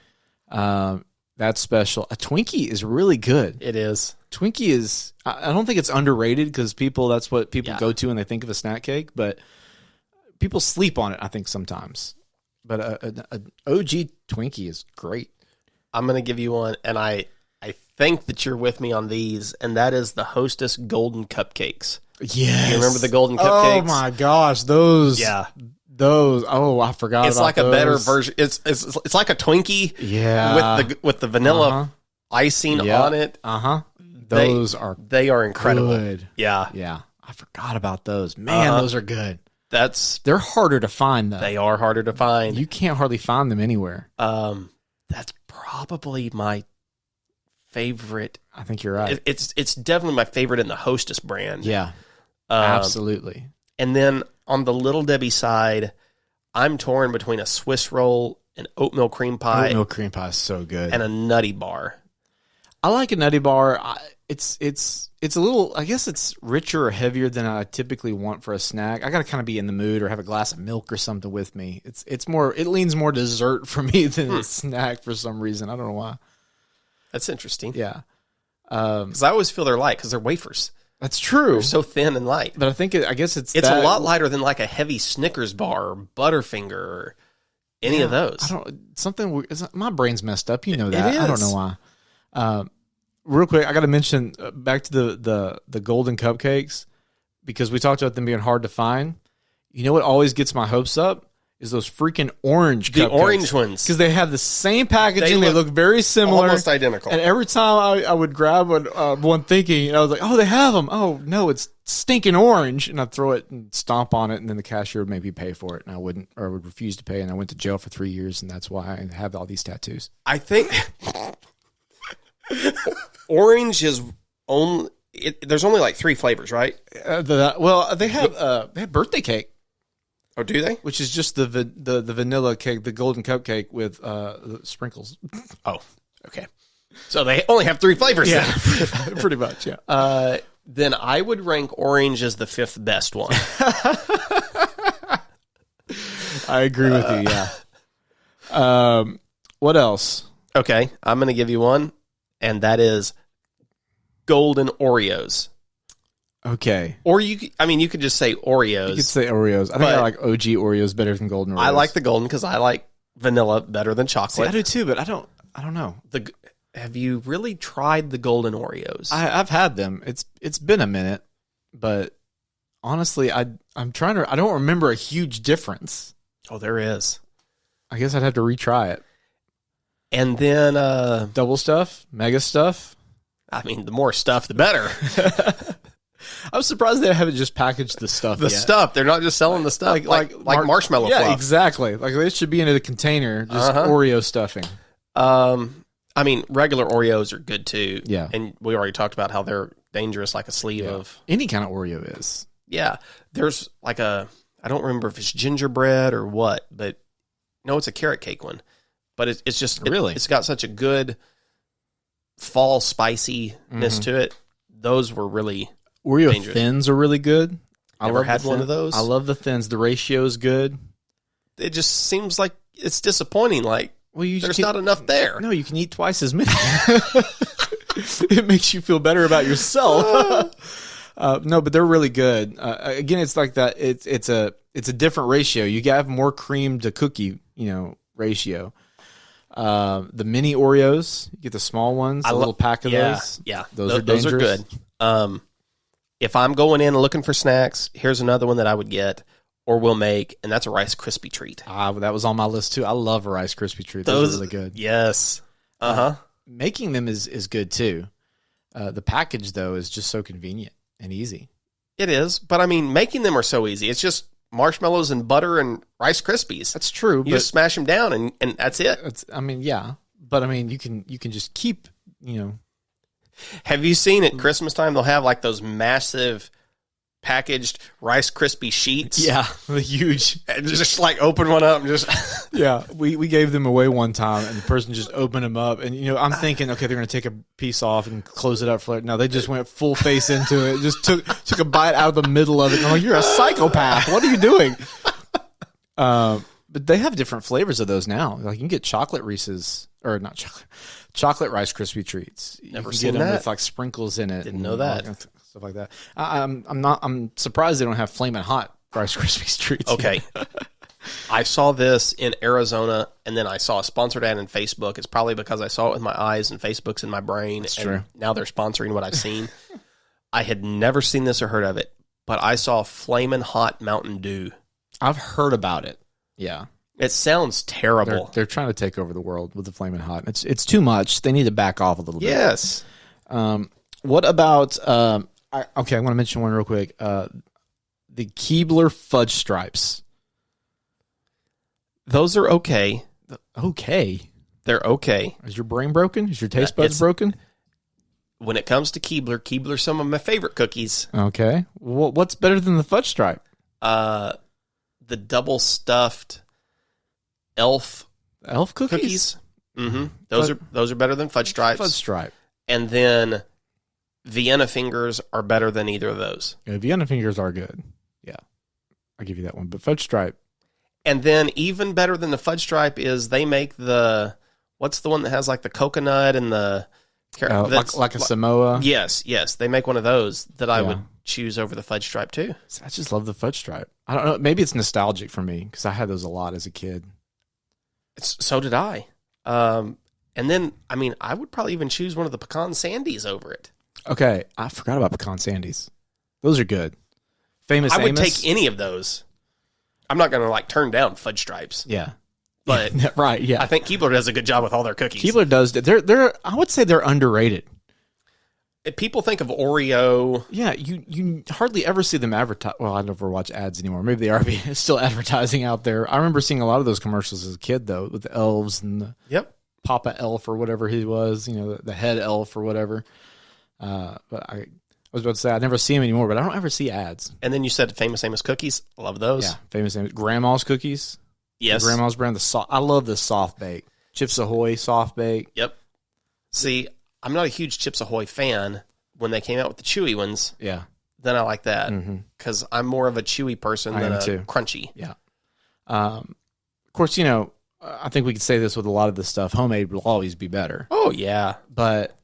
That's special. A Twinkie is really good. It is. Twinkie is, I don't think it's underrated because that's what people Yeah. go to when they think of a snack cake, but people sleep on it, I think, sometimes. But an OG Twinkie is great. I'm going to give you one, and I think that you're with me on these, and that is the Hostess Golden Cupcakes. Yes. You remember the Golden Cupcakes? Oh my gosh, those. Yeah. Those. Oh, I forgot. It's about like those. a better version. It's like a Twinkie. Yeah. With the vanilla icing on it. Those are incredible. good. Yeah. Yeah. I forgot about those. Man, those are good. They're harder to find though. They are harder to find. You can't hardly find them anywhere. That's probably my favorite. I think you're right. It's definitely my favorite in the Hostess brand. Yeah. Absolutely. And then on the Little Debbie side, I'm torn between a Swiss roll, an oatmeal cream pie, Oatmeal cream pie is so good. and a Nutty Bar. I like a Nutty Bar. It's a little, I guess it's richer or heavier than I typically want for a snack. I got to kind of be in the mood or have a glass of milk or something with me. It leans more dessert for me than a snack for some reason. I don't know why. That's interesting. Yeah. Because I always feel they're light because they're wafers. That's true. They're so thin and light. But I guess it's a lot lighter than like a heavy Snickers bar or Butterfinger or any of those. My brain's messed up. You know It that. is. I don't know why. Real quick, I got to mention back to the golden cupcakes, because we talked about them being hard to find. You know what always gets my hopes up is those freaking orange cupcakes. The orange ones. Because they have the same packaging. They look very similar. Almost identical. And every time I would grab one thinking, I was like, oh, they have them. Oh, no, it's stinking orange. And I'd throw it and stomp on it, and then the cashier would make me pay for it. And I would refuse to pay. And I went to jail for 3 years, and that's why I have all these tattoos. I think orange is only... there's only like 3 flavors, right? They have birthday cake. Oh, do they? Which is just the vanilla cake, the golden cupcake with sprinkles. Oh, okay. So they only have 3 flavors. Yeah, then. pretty much. Yeah. Then I would rank orange as the 5th best one. I agree with you. Yeah. What else? Okay, I'm going to give you one, and that is golden Oreos. Okay. Or you could just say Oreos. You could say Oreos. I think I like OG Oreos better than golden Oreos. I like the golden because I like vanilla better than chocolate. See, I do too, but I don't know. Have you really tried the golden Oreos? I've had them. It's been a minute, but honestly, I don't remember a huge difference. Oh, there is. I guess I'd have to retry it. And then double stuff, mega stuff. I mean, the more stuff, the better. I was surprised they haven't just packaged the stuff. Stuff. They're not just selling the stuff like marshmallow fluff. Yeah, exactly. Like they should be in a container, just Oreo stuffing. I mean, regular Oreos are good too. Yeah. And we already talked about how they're dangerous, like a sleeve of any kind of Oreo is. Yeah. There's like I don't remember if it's gingerbread or what, but no, it's a carrot cake one. But it's just it's got such a good fall spiciness to it. Those were really Oreo dangerous. Thins are really good. Never had one of those. I love the Thins. The ratio is good. It just seems like it's disappointing. Like, there's not enough there. No, you can eat twice as many. It makes you feel better about yourself. No, but they're really good. Again, it's like that. It's a different ratio. You have more cream to cookie, ratio. The mini Oreos, you get the small ones, a little pack of those. Yeah, those are dangerous. good. if I'm going in and looking for snacks, here's another one that I would get or will make, and that's a Rice Krispie treat. That was on my list too. I love a Rice Krispie treat. Those are really good. Yes. Uh-huh. Making them is good too. The package though is just so convenient and easy. It is, but I mean, making them are so easy. It's just marshmallows and butter and Rice Krispies. That's true. You just smash them down and that's it. Yeah. But I mean, you can just keep, Have you seen at Christmas time, they'll have like those massive packaged Rice Krispie sheets? Yeah, the huge. And just like open one up and just. Yeah, we gave them away one time, and the person just opened them up, and I'm thinking, okay, they're going to take a piece off and close it up for it. No, they just went full face into it, just took a bite out of the middle of it. And I'm like, you're a psychopath. What are you doing? But they have different flavors of those now. Like you can get chocolate Reese's, or not chocolate Rice Krispie treats. Never you can seen get them that. with like sprinkles in it. Didn't know that. Stuff like that. I'm surprised they don't have flaming hot Rice Krispie treats. Okay. I saw this in Arizona, and then I saw a sponsored ad on Facebook. It's probably because I saw it with my eyes and Facebook's in my brain. That's and true. Now they're sponsoring what I've seen. I had never seen this or heard of it, but I saw Flamin' Hot Mountain Dew. I've heard about it. Yeah. It sounds terrible. They're trying to take over the world with the Flamin' Hot. It's too much. They need to back off a little bit. Yes. What about I want to mention one real quick. The Keebler Fudge Stripes. Those are okay. Okay. They're okay. Is your brain broken? Is your taste buds broken? When it comes to Keebler's some of my favorite cookies. Okay. What's better than the Fudge Stripe? The double stuffed elf cookies. Mm-hmm. Those are better than Fudge Stripes. Fudge Stripe. And then Vienna Fingers are better than either of those. Yeah, Vienna Fingers are good. Yeah. I'll give you that one. But Fudge Stripe. And then even better than the Fudge Stripe is they make what's the one that has like the coconut and the like a Samoa. Yes. They make one of those that I would choose over the Fudge Stripe too. I just love the Fudge Stripe. I don't know. Maybe it's nostalgic for me because I had those a lot as a kid. So did I. And then, I mean, I would probably even choose one of the pecan sandies over it. Okay, I forgot about pecan sandies. Those are good. Famous I would Amos. take any of those. I'm not going to like turn down Fudge Stripes. Yeah. But right, yeah. I think Keebler does a good job with all their cookies. Keebler does. They're I would say they're underrated. If people think of Oreo. Yeah, you hardly ever see them advertise. Well, I never watch ads anymore. Maybe they are still advertising out there. I remember seeing a lot of those commercials as a kid, though, with the elves and the Papa Elf or whatever he was, the head elf or whatever. But I was about to say I never see them anymore, but I don't ever see ads. And then you said Famous Amos cookies. I love those. Yeah, Famous Amos. Grandma's cookies. Yes. The Grandma's brand. I love the soft bake. Chips Ahoy soft bake. Yep. See, I'm not a huge Chips Ahoy fan. When they came out with the chewy ones, then I like that because I'm more of a chewy person than a crunchy. Yeah. Of course, I think we could say this with a lot of this stuff. Homemade will always be better. Oh yeah, but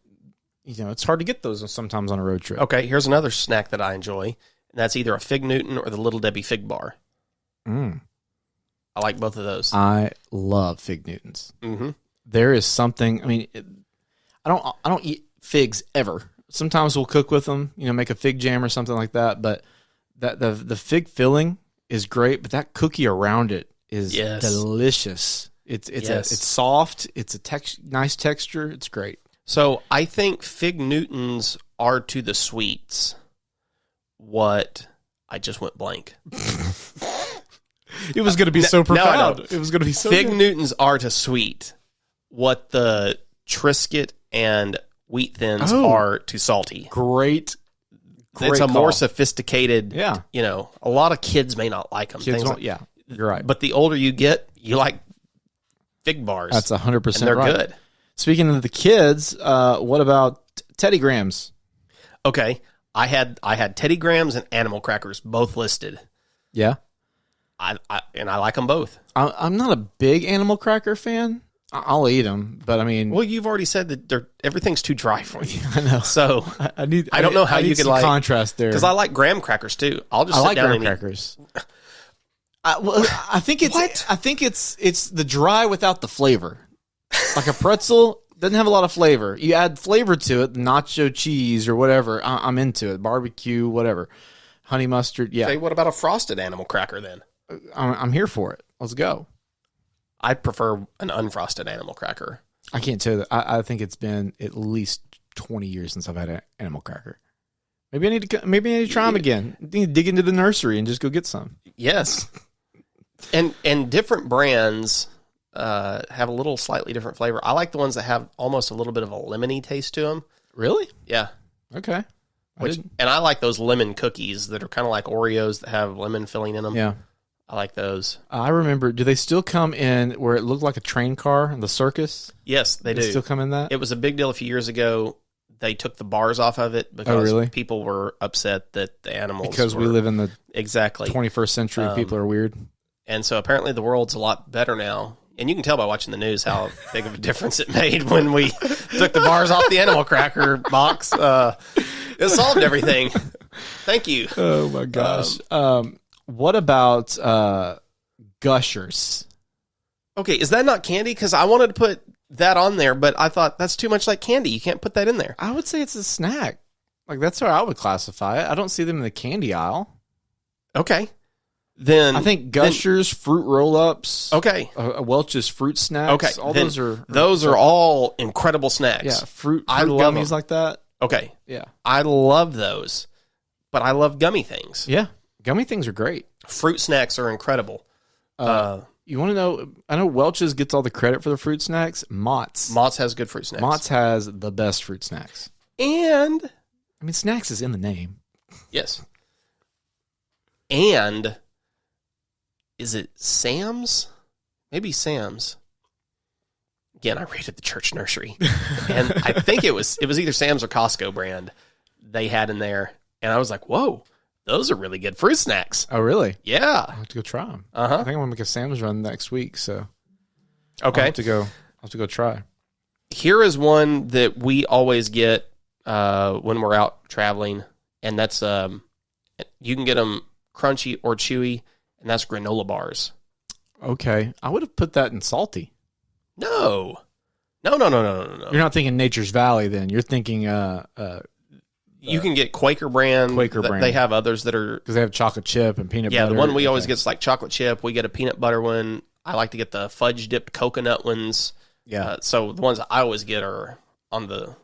it's hard to get those sometimes on a road trip. Okay, here's another snack that I enjoy, and that's either a Fig Newton or the Little Debbie Fig Bar. I like both of those. I love Fig Newtons. Mm-hmm. There is something. I mean, I don't eat figs ever. Sometimes we'll cook with them, make a fig jam or something like that. But the fig filling is great, but that cookie around it is delicious. It's soft. It's a nice texture. It's great. So I think Fig Newtons are to the sweets what I just went blank. It was going to be so profound. It was going to be so Fig good. Newtons are to sweet what the Triscuit and Wheat Thins are to salty. Great It's a call. more sophisticated, Yeah. A lot of kids may not like them. Kids won't, you're right. But the older you get, you like fig bars. That's 100% and they're right. good. Speaking of the kids, what about Teddy Grahams? Okay. I had Teddy Grahams and Animal Crackers both listed. Yeah. I like them both. I'm not a big Animal Cracker fan. I'll eat them, but I mean... Well, you've already said that everything's too dry for you. I know. So I don't know how you could like contrast there. Because I like graham crackers too. I'll just sit down graham and crackers. I think it's the dry without the flavor. Like a pretzel, Doesn't have a lot of flavor. You add flavor to it, nacho cheese or whatever. I'm into it. Barbecue, whatever. Honey mustard. Yeah. Okay, what about a frosted animal cracker then? I'm here for it. Let's go. I prefer an unfrosted animal cracker. I can't tell you that. I think it's been at least 20 years since I've had an animal cracker. Maybe I need to try them again. I need to dig into the nursery and just go get some. Yes. And different brands have a little slightly different flavor. I like the ones that have almost a little bit of a lemony taste to them. Really? Yeah. Okay. And I like those lemon cookies that are kind of like Oreos that have lemon filling in them. Yeah. I like those. I remember, do they still come in where it looked like a train car in the circus? Yes, they do. Still come in that? It was a big deal a few years ago. They took the bars off of it because people were upset that the animals we live in the exactly 21st century. People are weird. And so apparently the world's a lot better now. And you can tell by watching the news how big of a difference it made when we took the bars off the animal cracker box. It solved everything. Thank you. Oh, my gosh. What about Gushers? Okay, is that not candy? Because I wanted to put that on there, but I thought that's too much like candy. You can't put that in there. I would say it's a snack. Like, that's how I would classify it. I don't see them in the candy aisle. Okay. Then I think Gushers, fruit roll-ups. Okay. Welch's fruit snacks. Okay. All those are all incredible snacks. Yeah, fruit I love gummies like that. Okay. Yeah. I love those, but I love gummy things. Yeah. Gummy things are great. Fruit snacks are incredible. You want to know? I know Welch's gets all the credit for the fruit snacks. Mott's has good fruit snacks. Mott's has the best fruit snacks. And I mean, snacks is in the name. Yes. And is it Sam's? Maybe Sam's. Again, I raided the church nursery, and I think it was either Sam's or Costco brand they had in there, and I was like, "Whoa, those are really good fruit snacks." Oh, really? Yeah, I have to go try them. I think I'm gonna make a Sam's run next week, so okay, I'll have to go try. Here is one that we always get when we're out traveling, and that's you can get them crunchy or chewy, and that's granola bars. Okay, I would have put that in salty. No. You're not thinking Nature's Valley, then. You're thinking you can get Quaker brand. Brand. They have others that are because they have chocolate chip and peanut butter. Yeah, the one we always get is like chocolate chip. We get a peanut butter one. I like to get the fudge dipped coconut ones. Yeah. So the ones I always get are on the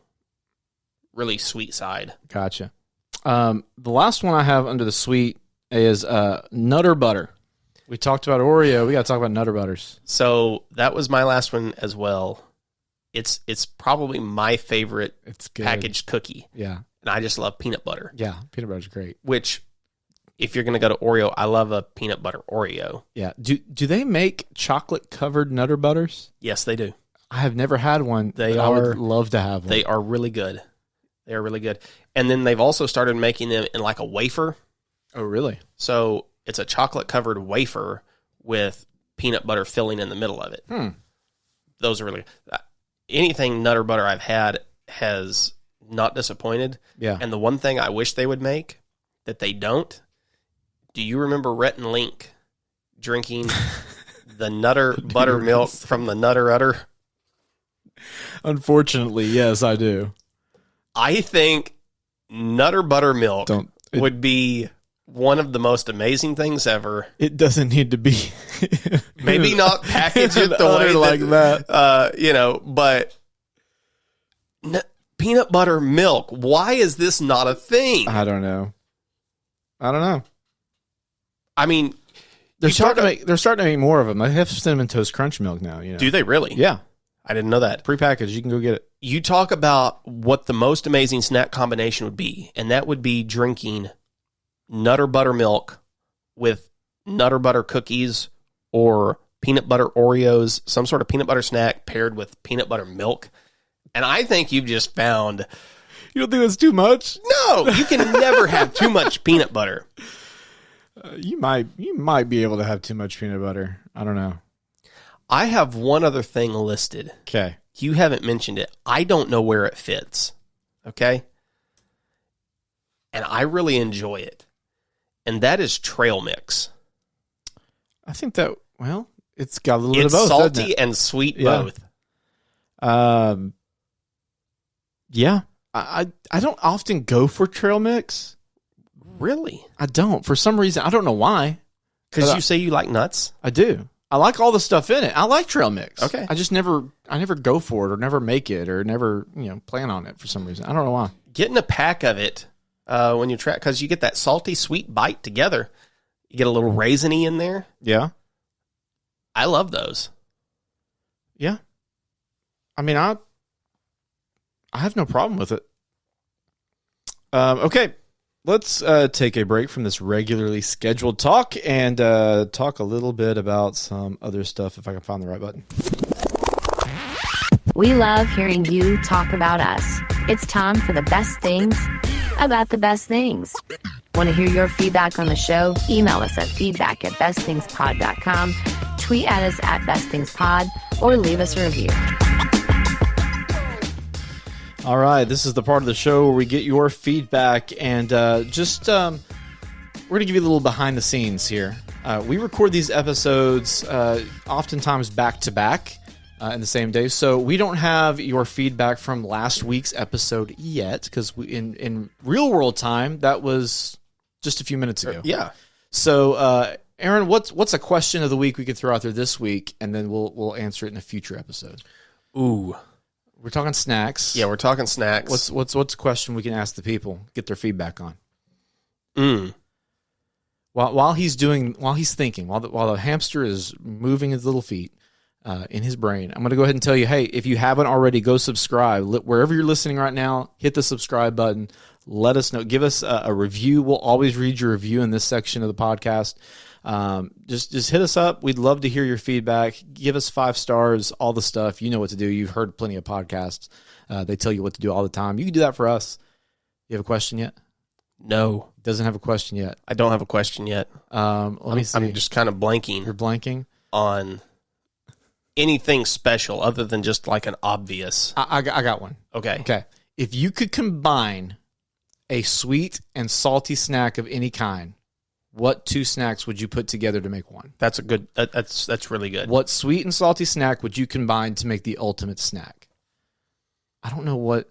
really sweet side. Gotcha. The last one I have under the sweet is Nutter Butter. We talked about Oreo. We got to talk about Nutter Butters. So that was my last one as well. It's probably my favorite packaged cookie. Yeah. And I just love peanut butter. Yeah, peanut butter's great. Which, if you're going to go to Oreo, I love a peanut butter Oreo. Yeah. Do they make chocolate-covered Nutter Butters? Yes, they do. I have never had one. I would love to have one. They are really good. They are really good. And then they've also started making them in like a wafer. Oh, really? So it's a chocolate-covered wafer with peanut butter filling in the middle of it. Those are really... Anything Nutter Butter I've had has not disappointed. Yeah. And the one thing I wish they would make that they don't, do you remember Rhett and Link drinking the Nutter buttermilk from the Nutter Udder? Unfortunately, yes, I do. I think Nutter buttermilk would be one of the most amazing things ever. It doesn't need to be. Maybe not package it the way like that. But peanut butter milk. Why is this not a thing? I don't know. I mean, they're starting to make more of them. They have Cinnamon Toast Crunch milk now. You know. Do they really? Yeah. I didn't know that. Prepackaged. You can go get it. You talk about what the most amazing snack combination would be, and that would be drinking Nutter buttermilk with Nutter butter cookies or peanut butter Oreos, some sort of peanut butter snack paired with peanut butter milk. And I think you've just found... You don't think that's too much? No, you can never have too much peanut butter. You might be able to have too much peanut butter. I don't know. I have one other thing listed. Okay. You haven't mentioned it. I don't know where it fits. Okay? And I really enjoy it. And that is trail mix. I think that, well, it's got a little bit of both. It's salty and sweet both. Yeah. I don't often go for trail mix. Really? I don't. For some reason, I don't know why. Because you say you like nuts? I do. I like all the stuff in it. I like trail mix. Okay. I never go for it or never make it or never, plan on it for some reason. I don't know why. Getting a pack of it when you try, because you get that salty, sweet bite together. You get a little raisiny in there. Yeah. I love those. Yeah. I mean, I have no problem with it. Okay. Let's take a break from this regularly scheduled talk and talk a little bit about some other stuff if I can find the right button. We love hearing you talk about us. It's time for the best things about the best things. Want to hear your feedback on the show? Email us at feedback@bestthingspod.com, tweet at us at bestthingspod, or leave us a review. All right, this is the part of the show where we get your feedback and we're going to give you a little behind the scenes here. We record these episodes oftentimes back to back in the same day, so we don't have your feedback from last week's episode yet because in real world time that was just a few minutes ago. Yeah. So, Aaron, what's a question of the week we could throw out there this week, and then we'll answer it in a future episode. Ooh. We're talking snacks. Yeah, we're talking snacks. What's a question we can ask the people, get their feedback on? While he's thinking, while the hamster is moving his little feet in his brain, I'm going to go ahead and tell you, hey, if you haven't already, go subscribe. Wherever you're listening right now, hit the subscribe button. Let us know. Give us a review. We'll always read your review in this section of the podcast. Just hit us up. We'd love to hear your feedback. Give us 5 stars, all the stuff. You know what to do. You've heard plenty of podcasts. They tell you what to do all the time. You can do that for us. You have a question yet? No. Doesn't have a question yet. I don't have a question yet. Let me see. I'm just kind of blanking. You're blanking? On anything special other than just like an obvious. I got one. Okay. If you could combine a sweet and salty snack of any kind, what 2 snacks would you put together to make one? That's a good. That's really good. What sweet and salty snack would you combine to make the ultimate snack? I don't know what.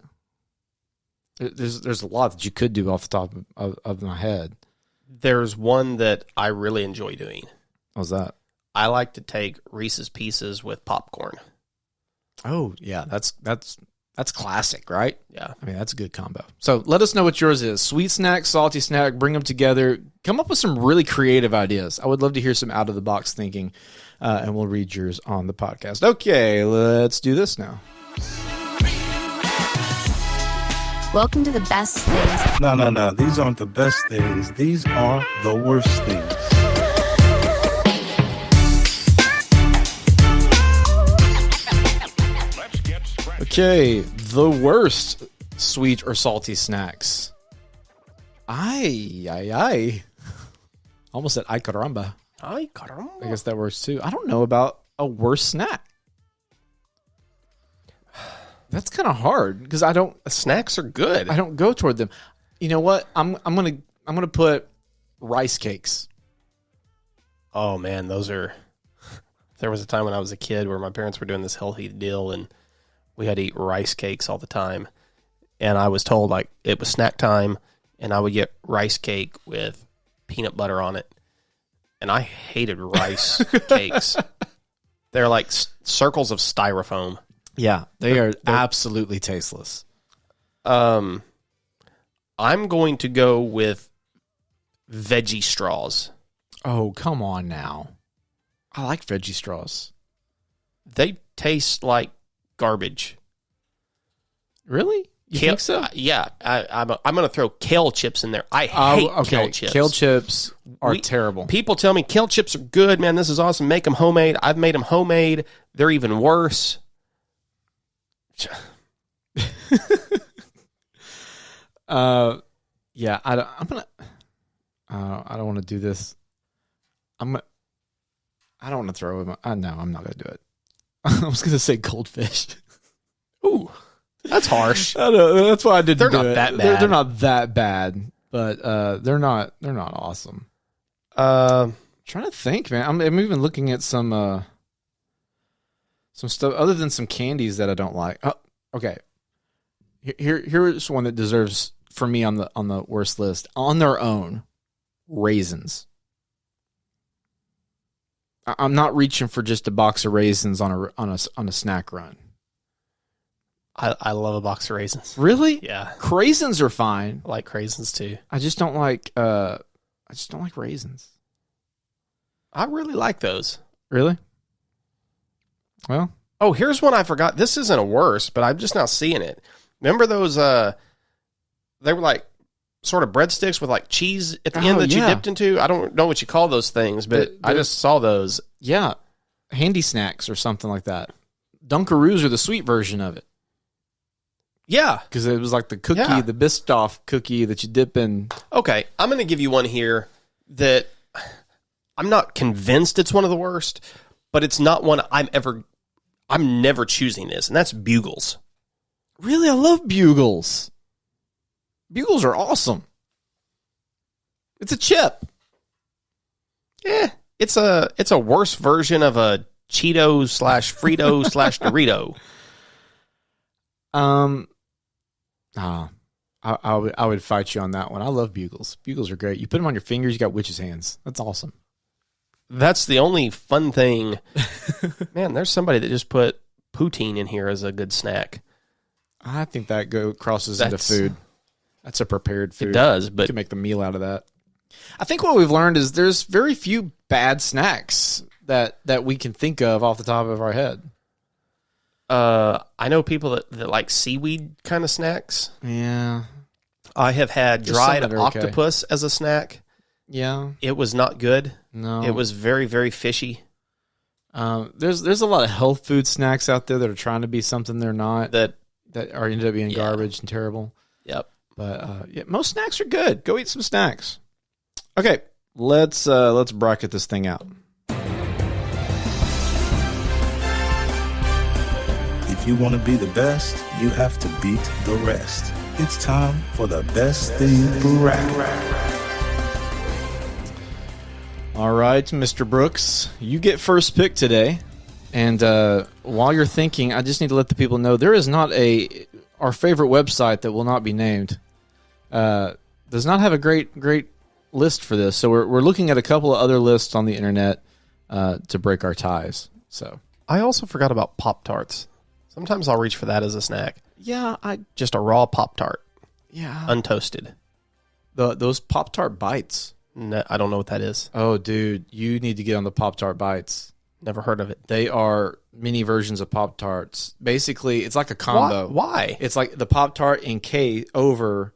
There's a lot that you could do off the top of my head. There's one that I really enjoy doing. What's that? I like to take Reese's Pieces with popcorn. Oh yeah, that's classic, right? Yeah. I mean, that's a good combo. So let us know what yours is. Sweet snack, salty snack, bring them together. Come up with some really creative ideas. I would love to hear some out-of-the-box thinking, and we'll read yours on the podcast. Okay, let's do this now. Welcome to the best things. No. These aren't the best things. These are the worst things. Okay, the worst sweet or salty snacks. Ay. Almost said ay caramba. Ay caramba. I guess that works too. I don't know about a worse snack. That's kind of hard because Snacks are good. I don't go toward them. You know what? I'm gonna put rice cakes. Oh man, those are. There was a time when I was a kid where my parents were doing this healthy deal and we had to eat rice cakes all the time. And I was told like it was snack time and I would get rice cake with peanut butter on it. And I hated rice cakes. They're like circles of styrofoam. Yeah, they're absolutely tasteless. I'm going to go with veggie straws. Oh, come on now. I like veggie straws. They taste like garbage. Really? You think so? Yeah. I'm going to throw kale chips in there. I hate kale chips. Kale chips are terrible. People tell me kale chips are good, man. This is awesome. Make them homemade. I've made them homemade. They're even worse. Yeah, I don't want to do this. I don't want to throw him. No, I'm not going to do it. I was going to say goldfish. Ooh, that's harsh. I know, that's why I didn't. They're do not it. that bad. They're not that bad, but they're not awesome. Trying to think, man. I'm even looking at some stuff other than some candies that I don't like. Oh, okay. Here's one that deserves for me on the worst list. On their own, raisins. I'm not reaching for just a box of raisins on a snack run. I love a box of raisins. Really? Yeah. Raisins are fine. I like raisins too. I just don't like raisins. I really like those. Really? Well, oh, here's one I forgot. This isn't a worse, but I'm just now seeing it. Remember those they were like sort of breadsticks with like cheese at the end that you dipped into? I don't know what you call those things, but I just saw those. Yeah. Handy snacks or something like that. Dunkaroos are the sweet version of it. Yeah. Because it was like the cookie, the Biscoff cookie that you dip in. Okay, I'm going to give you one here that I'm not convinced it's one of the worst, but it's not one I'm never choosing this, and that's Bugles. Really? I love Bugles. Bugles are awesome. It's a chip. Yeah, it's a worse version of a Cheeto / Frito / Dorito. I would fight you on that one. I love Bugles. Bugles are great. You put them on your fingers, you got witch's hands. That's awesome. That's the only fun thing. Man, there's somebody that just put poutine in here as a good snack. I think that crosses into food. That's a prepared food. It does, but you can make the meal out of that. I think what we've learned is there's very few bad snacks that we can think of off the top of our head. I know people that like seaweed kind of snacks. Yeah. I have had dried octopus as a snack. Yeah. It was not good. No. It was very, very fishy. There's a lot of health food snacks out there that are trying to be something they're not, that are ended up being garbage and terrible. Yep. But most snacks are good. Go eat some snacks. Okay, let's bracket this thing out. If you want to be the best, you have to beat the rest. It's time for the best thing bracket. All right, Mr. Brooks, you get first pick today. And while you're thinking, I just need to let the people know there is not our favorite website that will not be named. Does not have a great list for this. So we're looking at a couple of other lists on the internet to break our ties. So I also forgot about Pop-Tarts. Sometimes I'll reach for that as a snack. Yeah, just a raw Pop-Tart. Yeah, untoasted. Those Pop-Tart bites. No, I don't know what that is. Oh, dude, you need to get on the Pop-Tart bites. Never heard of it. They are mini versions of Pop-Tarts. Basically, it's like a combo. Why? It's like the Pop-Tart in K over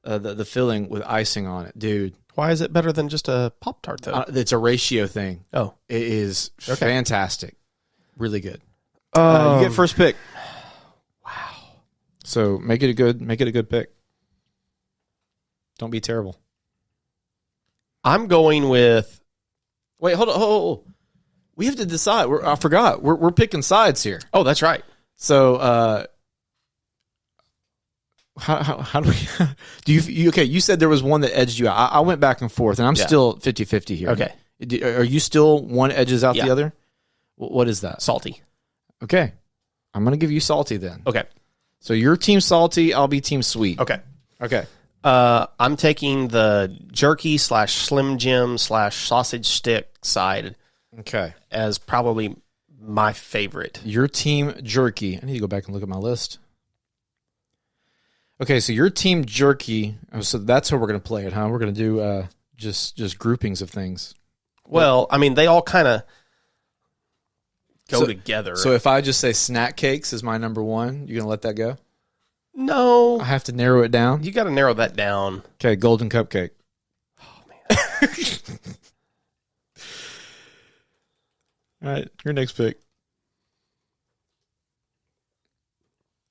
the filling with icing on it, dude. Why is it better than just a Pop-Tart, though? It's a ratio thing. Oh. It is fantastic. Really good. You get first pick. Wow. So make it a good pick. Don't be terrible. I'm going with... Wait, hold on. We have to decide. I forgot. We're picking sides here. Oh, that's right. So, how do we? Do you? Okay, you said there was one that edged you out. I went back and forth, and I'm still 50-50 here. Okay. Are you still one edges out the other? What is that? Salty. Okay. I'm going to give you salty then. Okay. So you're team salty. I'll be team sweet. Okay. Okay. I'm taking the jerky / Slim Jim / sausage stick side. Okay. As probably my favorite. Your team jerky. I need to go back and look at my list. Okay, so your team jerky. So that's how we're going to play it, huh? We're going to do just groupings of things. Well, I mean, they all kind of go together. So if I just say snack cakes is my number one, you're going to let that go? No. I have to narrow it down? You got to narrow that down. Okay, golden cupcake. Oh, man. All right, your next pick.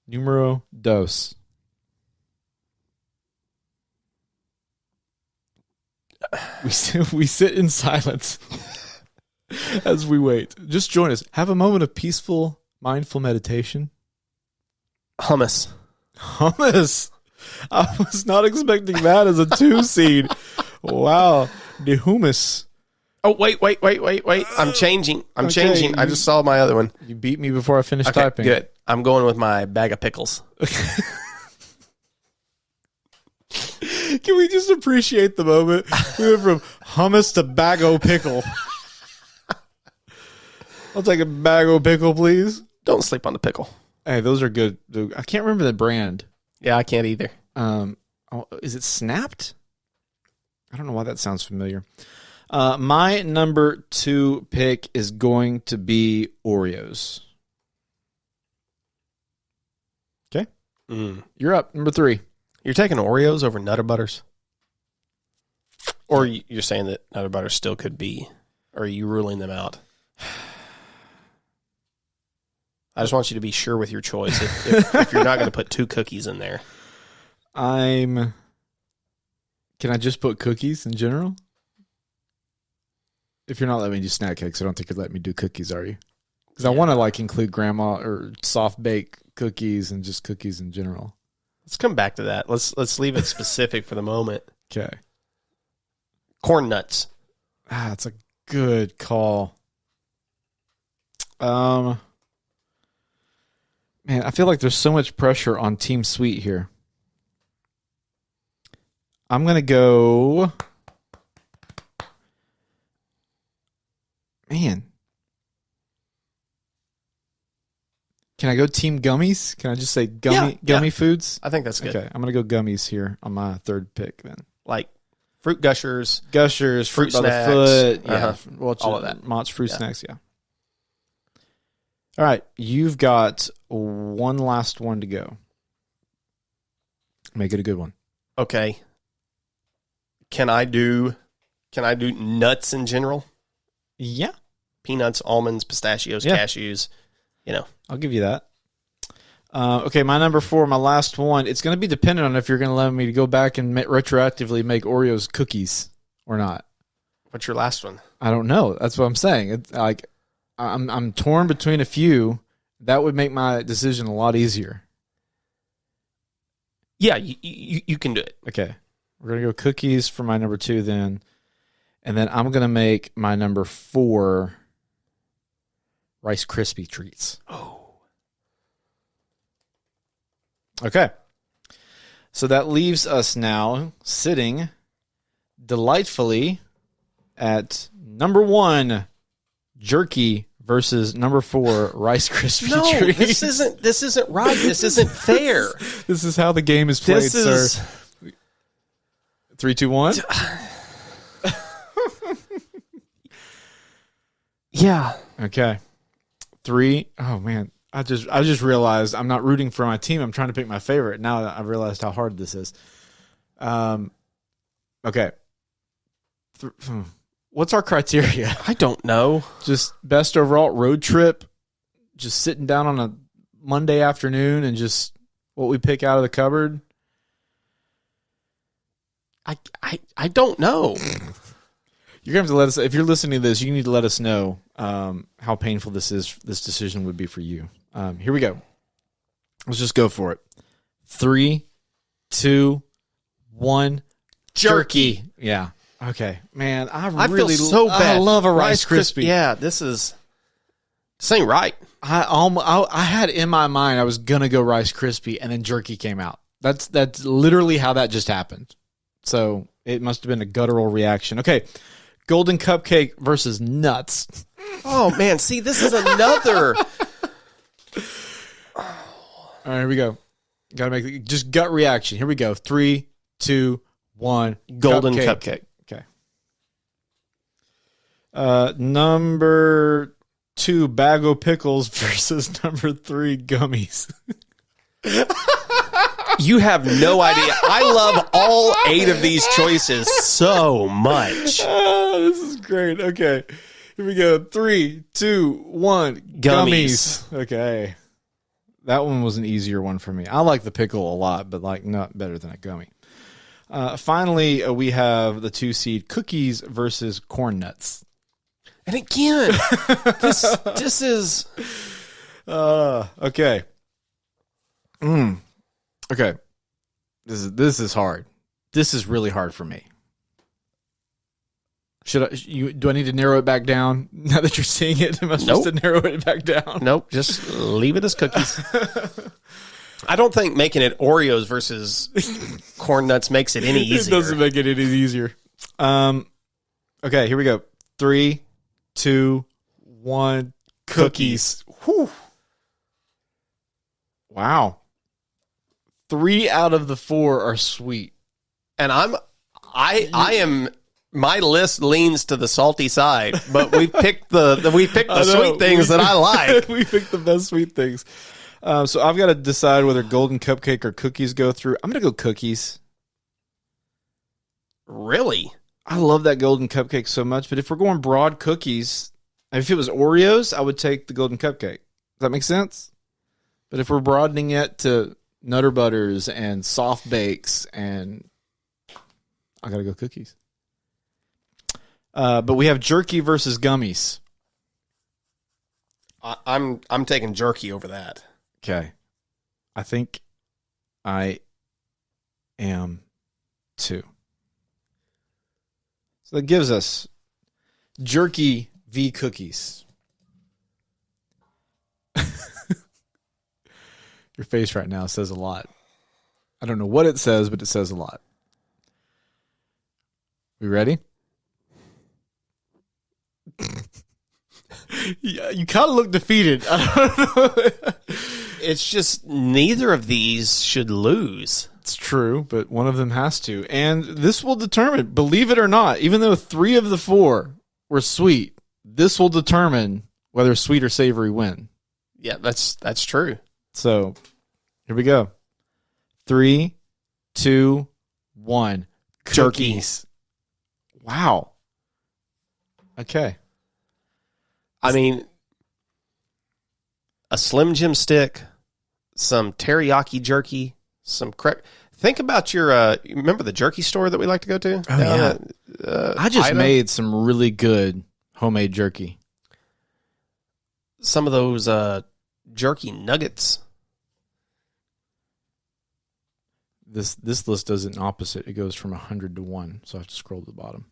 Numero dos. We sit in silence as we wait. Just join us. Have a moment of peaceful, mindful meditation. Hummus. Hummus. I was not expecting that as a 2 seed. Wow. The hummus. Oh, wait. I'm changing. I just saw my other one. You beat me before I finished typing. Good. I'm going with my bag of pickles. Can we just appreciate the moment? We went from hummus to bag-o pickle. I'll take a bag-o pickle, please. Don't sleep on the pickle. Hey, those are good. I can't remember the brand. Yeah, I can't either. Is it Snapped? I don't know why that sounds familiar. My number 2 pick is going to be Oreos. Okay. You're up. Number 3. You're taking Oreos over Nutter Butters? Or you're saying that Nutter Butters still could be? Or are you ruling them out? I just want you to be sure with your choice if you're not going to put 2 cookies in there. Can I just put cookies in general? If you're not letting me do snack cakes, I don't think you're letting me do cookies, are you? Because I want to include grandma or soft bake cookies and just cookies in general. Let's come back to that. Let's leave it specific for the moment. Okay. Corn nuts. That's a good call. Man, I feel like there's so much pressure on Team Sweet here. I'm going to go... Man. Can I go Team Gummies? Can I just say gummy foods? I think that's good. Okay, I'm going to go gummies here on my 3rd pick then. Like fruit gushers. Fruit by snacks. the foot. Yeah, all of that. Mott's fruit snacks, yeah. All right, you've got one last one to go. Make it a good one. Okay. Can I do nuts in general? Yeah. Peanuts, almonds, pistachios, cashews, I'll give you that. Okay, my number 4, my last one. It's going to be dependent on if you're going to let me to go back and retroactively make Oreos cookies or not. What's your last one? I don't know. That's what I'm saying. It's like I'm torn between a few. That would make my decision a lot easier. Yeah, you can do it. Okay. We're going to go cookies for my number 2 then. And then I'm going to make my number 4 Rice Krispie treats. Oh. Okay. So that leaves us now sitting delightfully at number 1 jerky versus number 4 Rice Krispie treats. This isn't right. This isn't fair. This is how the game is played, sir. 3, 2, 1. Yeah. Okay. 3. Oh man, I just realized I'm not rooting for my team. I'm trying to pick my favorite. Now that I've realized how hard this is. Okay. What's our criteria? I don't know. Just best overall road trip. Just sitting down on a Monday afternoon and just what we pick out of the cupboard. I don't know. You're going to have to let us, if you're listening to this, you need to let us know how painful this decision would be for you. Here we go. Let's just go for it. 3, 2, 1. Jerky. Yeah. Okay. Man, I really feel so bad. I love a Rice Krispie. Yeah, this ain't right. I had in my mind I was going to go Rice Krispie and then jerky came out. That's literally how that just happened. So it must have been a guttural reaction. Okay. Golden cupcake versus nuts. Oh, man. See, this is another. All right, here we go. Got to make just gut reaction. Here we go. 3, 2, 1. Golden cupcake. Okay. Number 2, bag of pickles versus number 3, gummies. You have no idea. I love all 8 of these choices so much. Oh, this is great. Okay. Here we go. 3, 2, 1. Gummies. Okay. That one was an easier one for me. I like the pickle a lot, but not better than a gummy. Finally, we have the 2 seed cookies versus corn nuts. And again, this is okay. Okay. This is hard. This is really hard for me. Do I need to narrow it back down now that you're seeing it? Am I supposed to narrow it back down? Nope. Just leave it as cookies. I don't think making it Oreos versus Corn Nuts makes it any easier. It doesn't make it any easier. Okay, here we go. 3, 2, 1. Cookies. Whew. Wow. 3 out of the 4 are sweet. And I am. My list leans to the salty side, but we picked the sweet things that I like. We picked the best sweet things. So I've got to decide whether golden cupcake or cookies go through. I'm going to go cookies. Really? I love that golden cupcake so much, but if we're going broad cookies, if it was Oreos, I would take the golden cupcake. Does that make sense? But if we're broadening it to Nutter Butters and soft bakes, and I got to go cookies. But we have jerky versus gummies. I'm taking jerky over that. Okay. I think I am too. So that gives us jerky v cookies. Your face right now says a lot. I don't know what it says, but it says a lot. We ready? Yeah, you kind of look defeated. I don't know. It's just neither of these should lose. It's true, but one of them has to. And this will determine, believe it or not, even though 3 of the 4 were sweet, this will determine whether sweet or savory win. Yeah, that's true. So, here we go. 3, 2, 1. Cookies. Wow. Okay. I mean, a Slim Jim stick, some teriyaki jerky, some think about your, remember the jerky store that we like to go to? Oh, yeah. I just made some really good homemade jerky. Some of those jerky nuggets. This list does an opposite. It goes from 100 to 1, so I have to scroll to the bottom.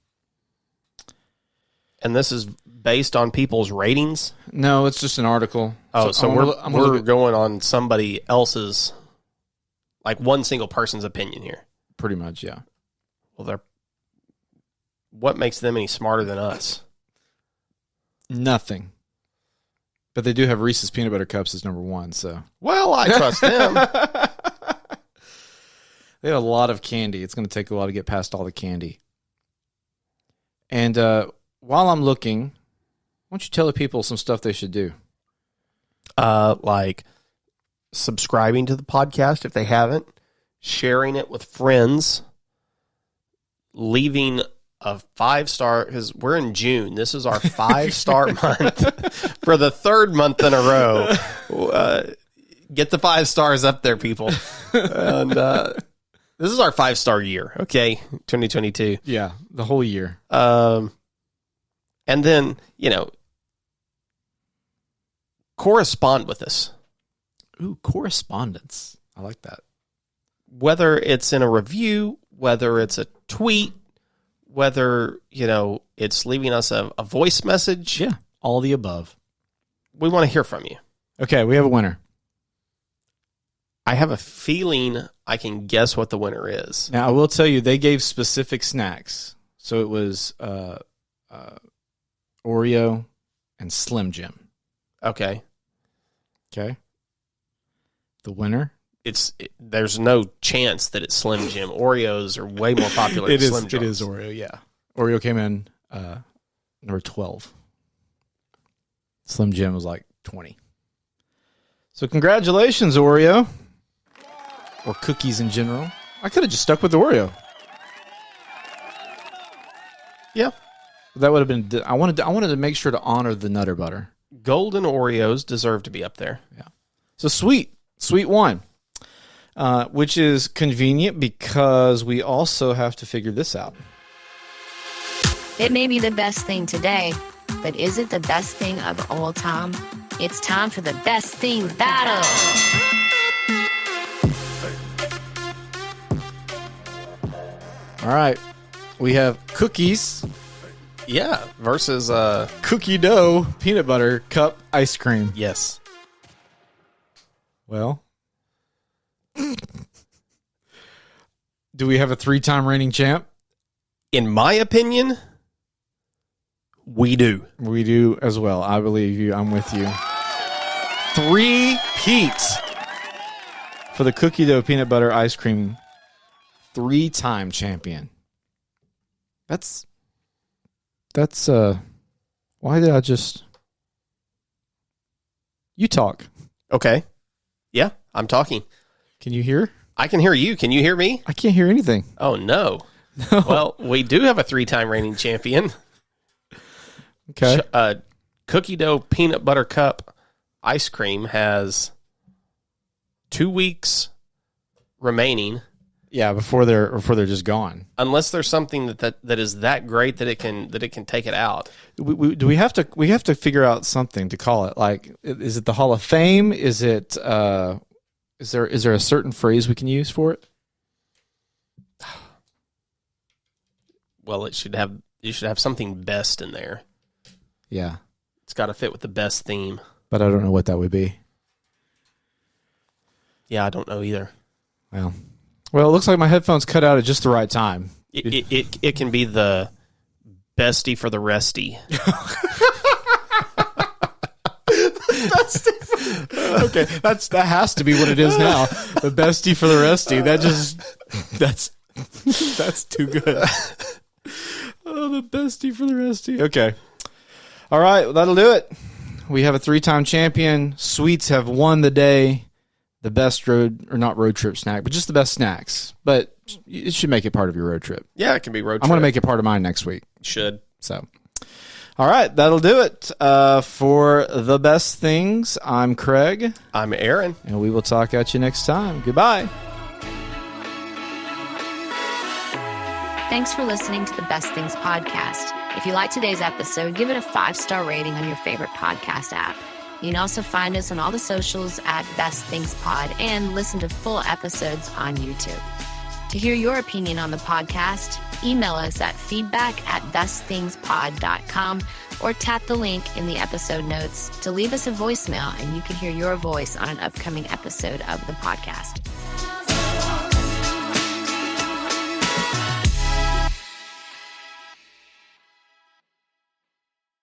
And this is based on people's ratings? No, it's just an article. Oh, so we're going on somebody else's, like one single person's opinion here. Pretty much, yeah. Well, what makes them any smarter than us? Nothing. But they do have Reese's Peanut Butter Cups as number 1, so. Well, I trust them. They have a lot of candy. It's going to take a while to get past all the candy. And while I'm looking, why don't you tell the people some stuff they should do? Like subscribing to the podcast if they haven't, sharing it with friends, leaving a 5-star, because we're in June. This is our 5-star month for the 3rd month in a row. Get the 5 stars up there, people. And this is our 5-star year, okay? 2022. Yeah, the whole year. And then, correspond with us. Ooh, correspondence. I like that. Whether it's in a review, whether it's a tweet, whether, it's leaving us a voice message. Yeah, all the above. We want to hear from you. Okay, we have a winner. I have a feeling I can guess what the winner is. Now, I will tell you, they gave specific snacks. So it was Oreo and Slim Jim. Okay. Okay. The winner? There's no chance that it's Slim Jim. Oreos are way more popular than Slim Jims. It is Oreo, yeah. Oreo came in number 12. Slim Jim was like 20. So congratulations, Oreo. Or cookies in general. I could have just stuck with Oreo. Yeah. That would have been. I wanted to make sure to honor the Nutter Butter. Golden Oreos deserve to be up there. Yeah. So sweet one, which is convenient because we also have to figure this out. It may be the best thing today, but is it the best thing of all time? It's time for the best thing battle. All right. We have cookies. Yeah, versus cookie dough peanut butter cup ice cream. Yes. Well, Do we have a 3-time reigning champ? In my opinion, we do. We do as well. I believe you. I'm with you. 3 peats for the cookie dough peanut butter ice cream 3-time champion. That's why did I just... You talk. Okay. Yeah, I'm talking. Can you hear? I can hear you. Can you hear me? I can't hear anything. Oh, no. Well, we do have a 3-time reigning champion. Okay. Cookie dough peanut butter cup ice cream has 2 weeks remaining. Yeah, before they're just gone. Unless there's something that is that great that it can take it out. Do we have to figure out something to call it? Like, is it the Hall of Fame? Is it is there a certain phrase we can use for it? Well, you should have something best in there. Yeah. It's got to fit with the best theme. But I don't know what that would be. Yeah, I don't know either. Well, it looks like my headphones cut out at just the right time. It can be the bestie for the resty. Okay, that has to be what it is now. The bestie for the resty. That's too good. Oh, the bestie for the resty. Okay. All right, well, that'll do it. We have a 3-time champion. Sweets have won the day. The best road trip snack, but just the best snacks. But it should make it part of your road trip. Yeah, it can be road trip. I'm going to make it part of mine next week. Should. So, all right, that'll do it for the best things. I'm Craig. I'm Aaron. And we will talk at you next time. Goodbye. Thanks for listening to the Best Things podcast. If you like today's episode, give it a 5-star rating on your favorite podcast app. You can also find us on all the socials at Best Things Pod and listen to full episodes on YouTube. To hear your opinion on the podcast, email us at feedback@bestthingspod.com or tap the link in the episode notes to leave us a voicemail, and you can hear your voice on an upcoming episode of the podcast.